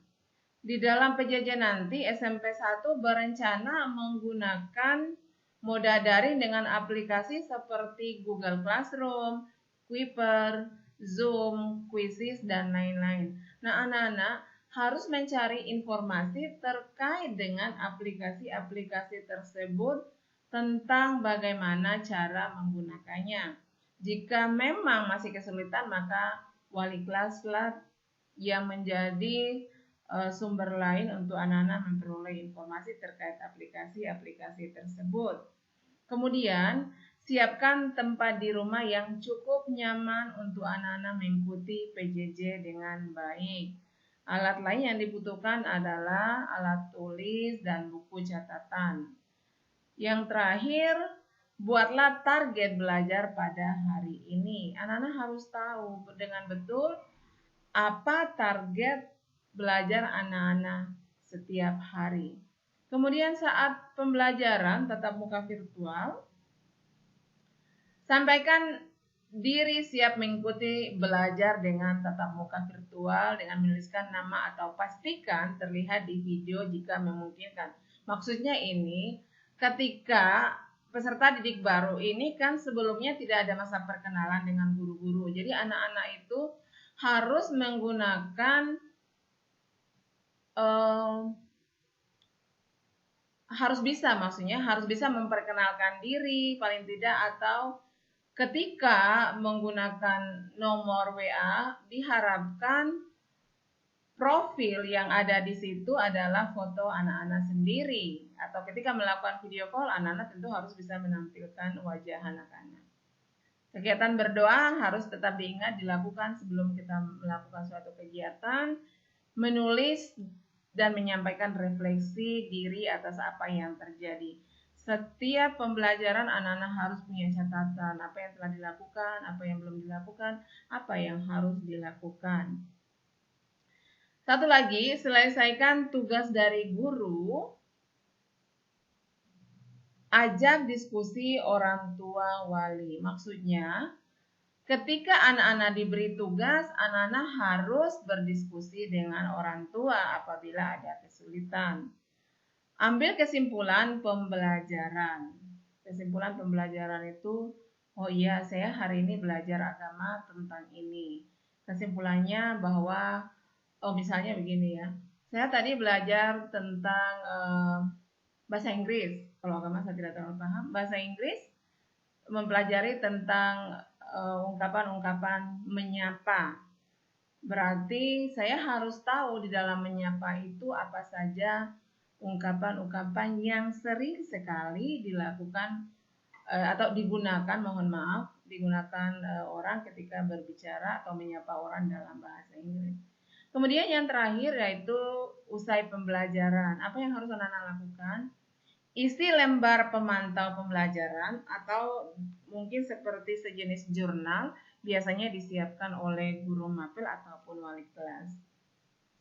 Di dalam PJJ nanti, SMP 1 berencana menggunakan moda daring dengan aplikasi seperti Google Classroom, Kuiper, Zoom, Quizizz, dan lain-lain. Nah, anak-anak harus mencari informasi terkait dengan aplikasi-aplikasi tersebut tentang bagaimana cara menggunakannya. Jika memang masih kesulitan, maka wali kelas yang menjadi sumber lain untuk anak-anak memperoleh informasi terkait aplikasi-aplikasi tersebut. Kemudian, siapkan tempat di rumah yang cukup nyaman untuk anak-anak mengikuti PJJ dengan baik. Alat lain yang dibutuhkan adalah alat tulis dan buku catatan. Yang terakhir, buatlah target belajar pada hari ini. Anak-anak harus tahu dengan betul apa target belajar anak-anak setiap hari. Kemudian saat pembelajaran tatap muka virtual, Sampaikan diri siap mengikuti belajar dengan tatap muka virtual dengan menuliskan nama atau pastikan terlihat di video jika memungkinkan. Maksudnya ini, ketika peserta didik baru ini kan sebelumnya tidak ada masa perkenalan dengan guru-guru. Jadi anak-anak itu harus menggunakan harus bisa memperkenalkan diri paling tidak, atau ketika menggunakan nomor WA diharapkan profil yang ada di situ adalah foto anak-anak sendiri, atau ketika melakukan video call anak-anak tentu harus bisa menampilkan wajah anak-anak. Kegiatan berdoa harus tetap diingat dilakukan sebelum kita melakukan suatu kegiatan, menulis dan menyampaikan refleksi diri atas apa yang terjadi. Setiap pembelajaran anak-anak harus punya catatan apa yang telah dilakukan, apa yang belum dilakukan, apa yang harus dilakukan. Satu lagi, selesaikan tugas dari guru, ajak diskusi orang tua wali. Maksudnya, ketika anak-anak diberi tugas, anak-anak harus berdiskusi dengan orang tua apabila ada kesulitan. Ambil kesimpulan pembelajaran. Kesimpulan pembelajaran itu, oh iya saya hari ini belajar agama tentang ini. Kesimpulannya bahwa, oh misalnya begini ya, saya tadi belajar tentang bahasa Inggris. Kalau agama saya tidak terlalu paham. Bahasa Inggris mempelajari tentang ungkapan-ungkapan menyapa. Berarti saya harus tahu di dalam menyapa itu apa saja ungkapan-ungkapan yang sering sekali dilakukan atau digunakan, digunakan orang ketika berbicara atau menyapa orang dalam bahasa Inggris. Kemudian yang terakhir yaitu usai pembelajaran. Apa yang harus anak-anak lakukan? Isi lembar pemantau pembelajaran atau mungkin seperti sejenis jurnal, biasanya disiapkan oleh guru mapel ataupun wali kelas.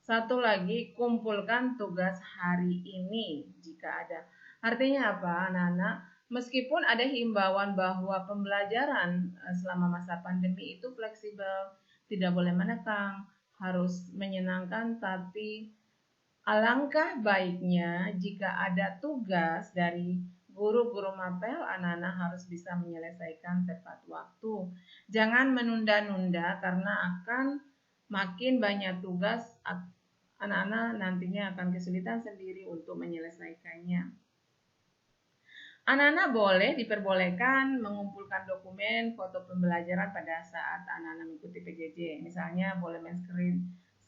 Satu lagi, kumpulkan tugas hari ini jika ada. Artinya apa, anak-anak? Meskipun ada himbauan bahwa pembelajaran selama masa pandemi itu fleksibel, tidak boleh menekang, harus menyenangkan, tapi alangkah baiknya jika ada tugas dari guru-guru mapel, anak-anak harus bisa menyelesaikan tepat waktu. Jangan menunda-nunda karena akan makin banyak tugas, anak-anak nantinya akan kesulitan sendiri untuk menyelesaikannya. Anak-anak diperbolehkan mengumpulkan dokumen foto pembelajaran pada saat anak-anak mengikuti PJJ. Misalnya boleh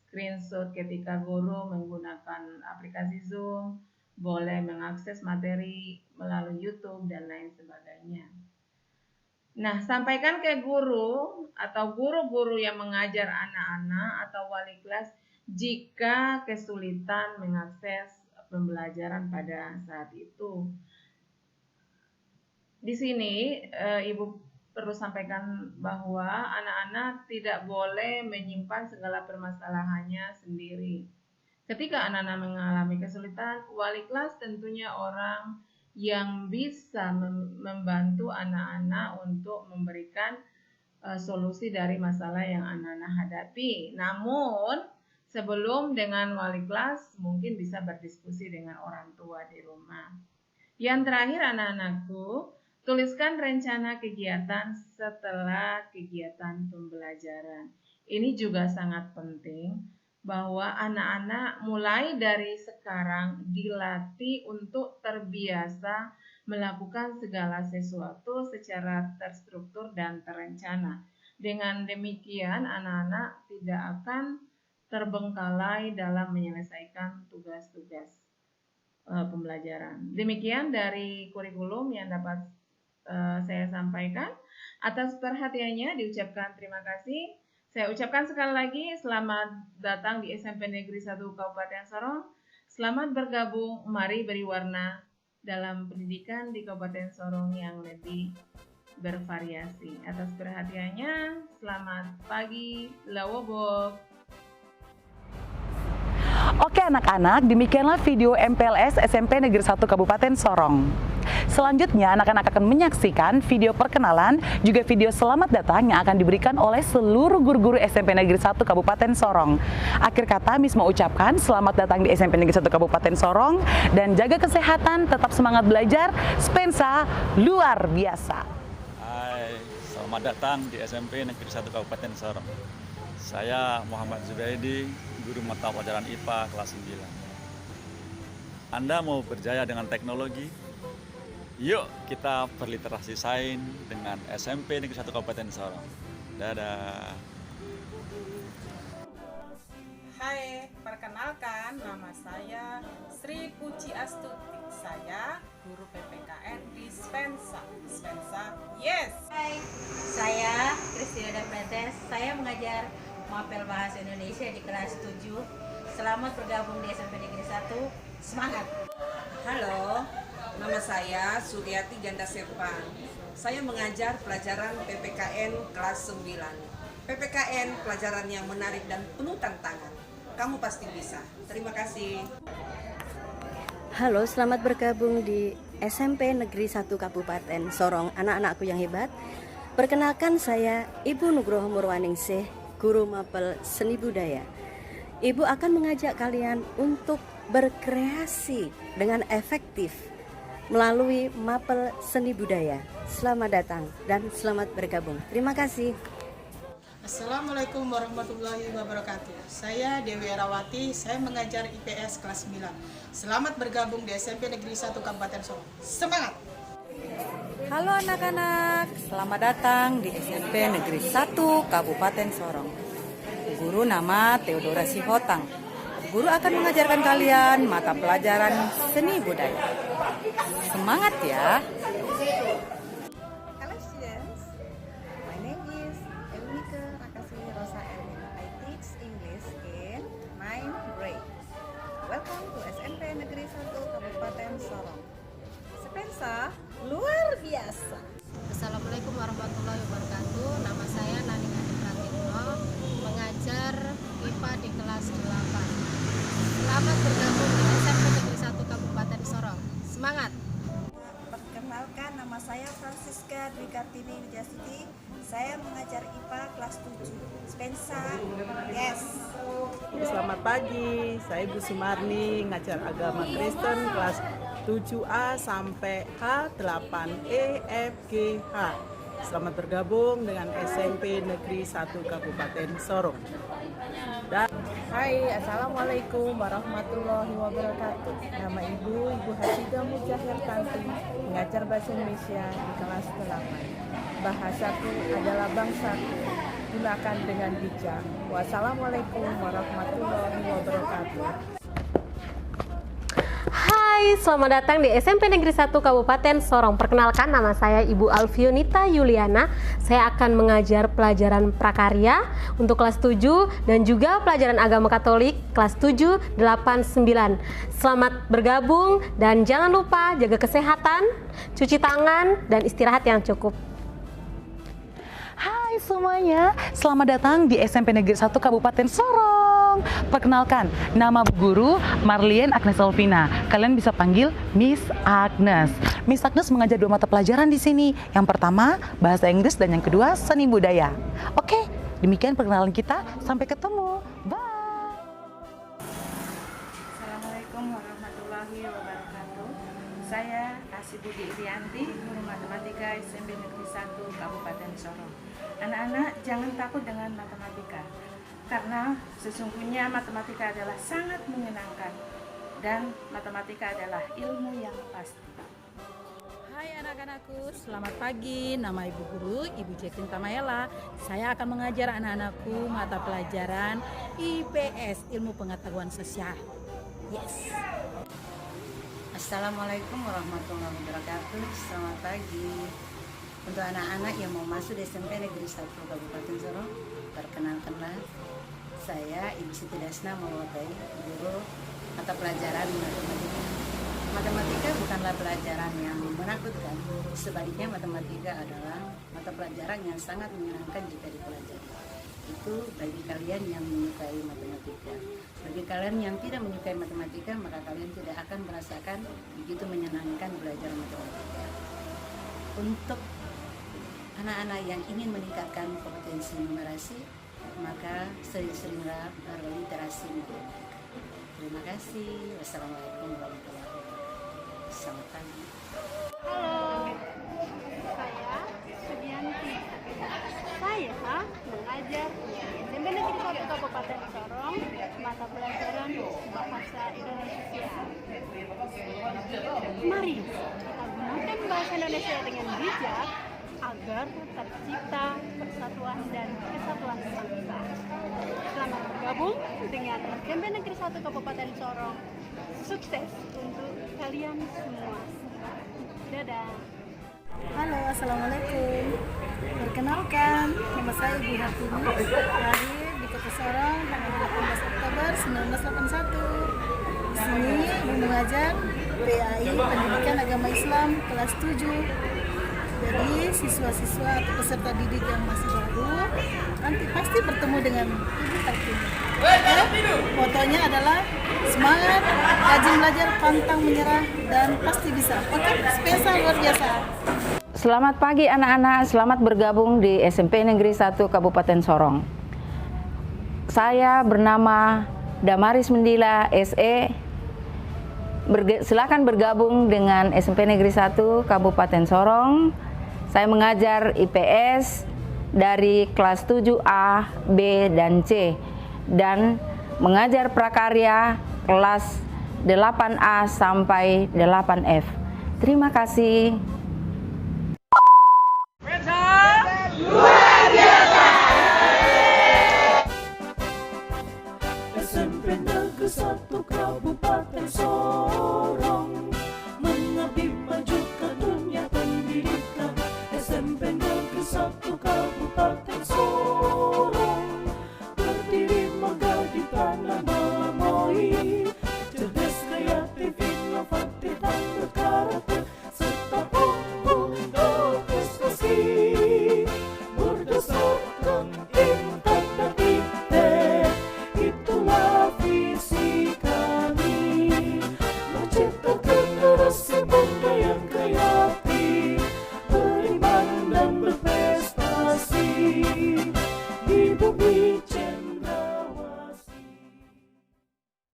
screenshot ketika guru menggunakan aplikasi Zoom, boleh mengakses materi melalui YouTube, dan lain sebagainya. Nah, sampaikan ke guru atau guru-guru yang mengajar anak-anak atau wali kelas jika kesulitan mengakses pembelajaran pada saat itu. Di sini Ibu perlu sampaikan bahwa anak-anak tidak boleh menyimpan segala permasalahannya sendiri. Ketika anak-anak mengalami kesulitan, wali kelas tentunya orang yang bisa membantu anak-anak untuk memberikan solusi dari masalah yang anak-anak hadapi. Namun, sebelum dengan wali kelas, mungkin bisa berdiskusi dengan orang tua di rumah. Yang terakhir, anak-anakku, tuliskan rencana kegiatan setelah kegiatan pembelajaran. Ini juga sangat penting bahwa anak-anak mulai dari sekarang dilatih untuk terbiasa melakukan segala sesuatu secara terstruktur dan terencana. Dengan demikian, anak-anak tidak akan terbengkalai dalam menyelesaikan tugas-tugas pembelajaran. Demikian dari kurikulum yang dapat saya sampaikan. Atas perhatiannya diucapkan terima kasih. Saya ucapkan sekali lagi selamat datang di SMP Negeri 1 Kabupaten Sorong. Selamat bergabung, mari beri warna dalam pendidikan di Kabupaten Sorong yang lebih bervariasi. Atas perhatiannya, selamat pagi, lawobok.
Oke anak-anak, demikianlah video MPLS SMP Negeri 1 Kabupaten Sorong. Selanjutnya, anak-anak akan menyaksikan video perkenalan, juga video selamat datang yang akan diberikan oleh seluruh guru-guru SMP Negeri 1 Kabupaten Sorong. Akhir kata, Miss mau ucapkan selamat datang di SMP Negeri 1 Kabupaten Sorong, dan jaga kesehatan, tetap semangat belajar, Spensa luar biasa.
Hai, selamat datang di SMP Negeri 1 Kabupaten Sorong. Saya Muhammad Zubaidi, guru mata pelajaran IPA kelas 9. Anda mau berjaya dengan teknologi? Yuk kita berliterasi sains dengan SMP Negeri 1 Kabupaten Sorong. Dadah.
Hai, perkenalkan nama saya Sri Puji Astuti. Saya guru PPKN di Spensa. Spensa, yes!
Hai, saya Kristina Metes. Saya mengajar Mapel Bahasa Indonesia di kelas 7. Selamat bergabung di SMP Negeri 1. Semangat!
Halo, nama saya Suryati Janda Sepan. Saya mengajar pelajaran PPKN kelas 9. PPKN pelajaran yang menarik dan penuh tantangan. Kamu pasti bisa. Terima kasih.
Halo, selamat bergabung di SMP Negeri 1 Kabupaten Sorong, anak-anakku yang hebat. Perkenalkan, saya Ibu Nugroho Murwaningsih, guru mapel seni budaya. Ibu akan mengajak kalian untuk berkreasi dengan efektif melalui mapel seni budaya. Selamat datang dan selamat bergabung. Terima kasih.
Assalamualaikum warahmatullahi wabarakatuh. Saya Dewi Erawati, saya mengajar IPS kelas 9. Selamat bergabung di SMP Negeri 1 Kabupaten Sorong. Semangat!
Halo anak-anak, selamat datang di SMP Negeri 1 Kabupaten Sorong. Guru nama Theodora Sihotang. Guru akan mengajarkan kalian mata pelajaran seni budaya. Semangat ya!
Hello students, my name is Elmike Rakaswini Rosa Elmina. I teach English in 9th grade. Welcome to SMP Negeri 1 Kabupaten Sorong. Spensa luar biasa.
Assalamualaikum warahmatullahi wabarakatuh. Nama saya Nani Nadi Pratikno, mengajar IPA di kelas 8. Selamat bergabung di SMP Negeri 1 Kabupaten Sorong. Semangat!
Perkenalkan, nama saya Francisca Dwi Kartini Widyasuti. Saya mengajar IPA kelas 7. Spensa, yes.
Selamat pagi, saya Bu Sumarni, ngajar agama Kristen kelas 7A sampai H8E F G H. Selamat bergabung dengan SMP Negeri 1 Kabupaten Sorong.
Hai, Assalamualaikum warahmatullahi wabarakatuh. Nama Ibu Hasidah Mujahir Tanti, mengajar bahasa Indonesia di kelas 8. Bahasaku adalah bangsaku, gunakan dengan bijak. Wassalamualaikum warahmatullahi wabarakatuh.
Hai, selamat datang di SMP Negeri 1 Kabupaten Sorong. Perkenalkan, nama saya Ibu Alfionita Yuliana. Saya akan mengajar pelajaran prakarya untuk kelas 7 dan juga pelajaran agama Katolik kelas 7, 8, 9. Selamat bergabung dan jangan lupa jaga kesehatan, cuci tangan, dan istirahat yang cukup.
Hai semuanya, selamat datang di SMP Negeri 1 Kabupaten Sorong. Perkenalkan, nama Bu Guru Marlien Agnes Alvina. Kalian bisa panggil Miss Agnes. Miss Agnes mengajar 2 mata pelajaran di sini. Yang pertama bahasa Inggris dan yang kedua seni budaya. Oke, demikian perkenalan kita. Sampai ketemu. Bye.
Assalamualaikum warahmatullahi wabarakatuh. Saya Kasih Budi Irianti, guru matematika SMP Negeri 1 Kabupaten Sorong. Anak-anak, jangan takut dengan matematika, karena sesungguhnya matematika adalah sangat menyenangkan dan matematika adalah ilmu yang pasti.
Hai anak-anakku, selamat pagi. Nama Ibu Guru, Ibu Jacqueline Tamayela. Saya akan mengajar anak-anakku mata pelajaran IPS, Ilmu Pengetahuan Sosial. Yes.
Assalamualaikum warahmatullahi wabarakatuh. Selamat pagi. Untuk anak-anak yang mau masuk di SMP Negeri 1 Kabupaten Sorong, perkenalkanlah, saya Ibu Siti Dasna Mawabai, guru mata pelajaran matematika. Matematika bukanlah pelajaran yang menakutkan, sebaliknya matematika adalah mata pelajaran yang sangat menyenangkan jika dipelajari. Itu bagi kalian yang menyukai matematika. Bagi kalian yang tidak menyukai matematika, maka kalian tidak akan merasakan begitu menyenangkan belajar matematika. Untuk anak-anak yang ingin meningkatkan kompetensi numerasi, maka sering-seringlah berliterasi matematika. Terima kasih. Wassalamualaikum warahmatullahi wabarakatuh. Selamat pagi.
Halo, saya Sugianti. Saya mengajar di SMP Negeri 1 Kabupaten Sorong, mata pelajaran Bahasa Indonesia. Mari kita gunakan bahasa Indonesia dengan bijak agar tercipta persatuan dan kesatuan bangsa. Selamat bergabung dengan SMP Negeri 1 Kabupaten Sorong. Sukses untuk kalian semua. Dadah.
Halo, assalamualaikum. Perkenalkan, nama saya Ibu Hartini, lahir di Kota Sorong tanggal 18 Oktober 1981. Di sini Ibu mengajar PAI Pendidikan Agama Islam kelas 7. Jadi siswa-siswa atau peserta didik yang masih baru nanti pasti bertemu dengan Ibu Hartini. Motonya adalah semangat, rajin belajar, pantang menyerah, dan pasti bisa. Oke, spesial luar biasa.
Selamat pagi anak-anak, selamat bergabung di SMP Negeri 1 Kabupaten Sorong. Saya bernama Damaris Mendila, SE. Silakan bergabung dengan SMP Negeri 1 Kabupaten Sorong. Saya mengajar IPS dari kelas 7A, B, dan C. Dan mengajar prakarya kelas 8A sampai 8F. Terima kasih.
Luar biasa. SMP Negeri 1 Kabupaten Sorong mengabdi majukan dunia pendidikan. SMP Negeri 1 Kabupaten Sorong berdiri megah di tanah Melamoy, cerdas, kreatif, inovatif, dan berkarakter.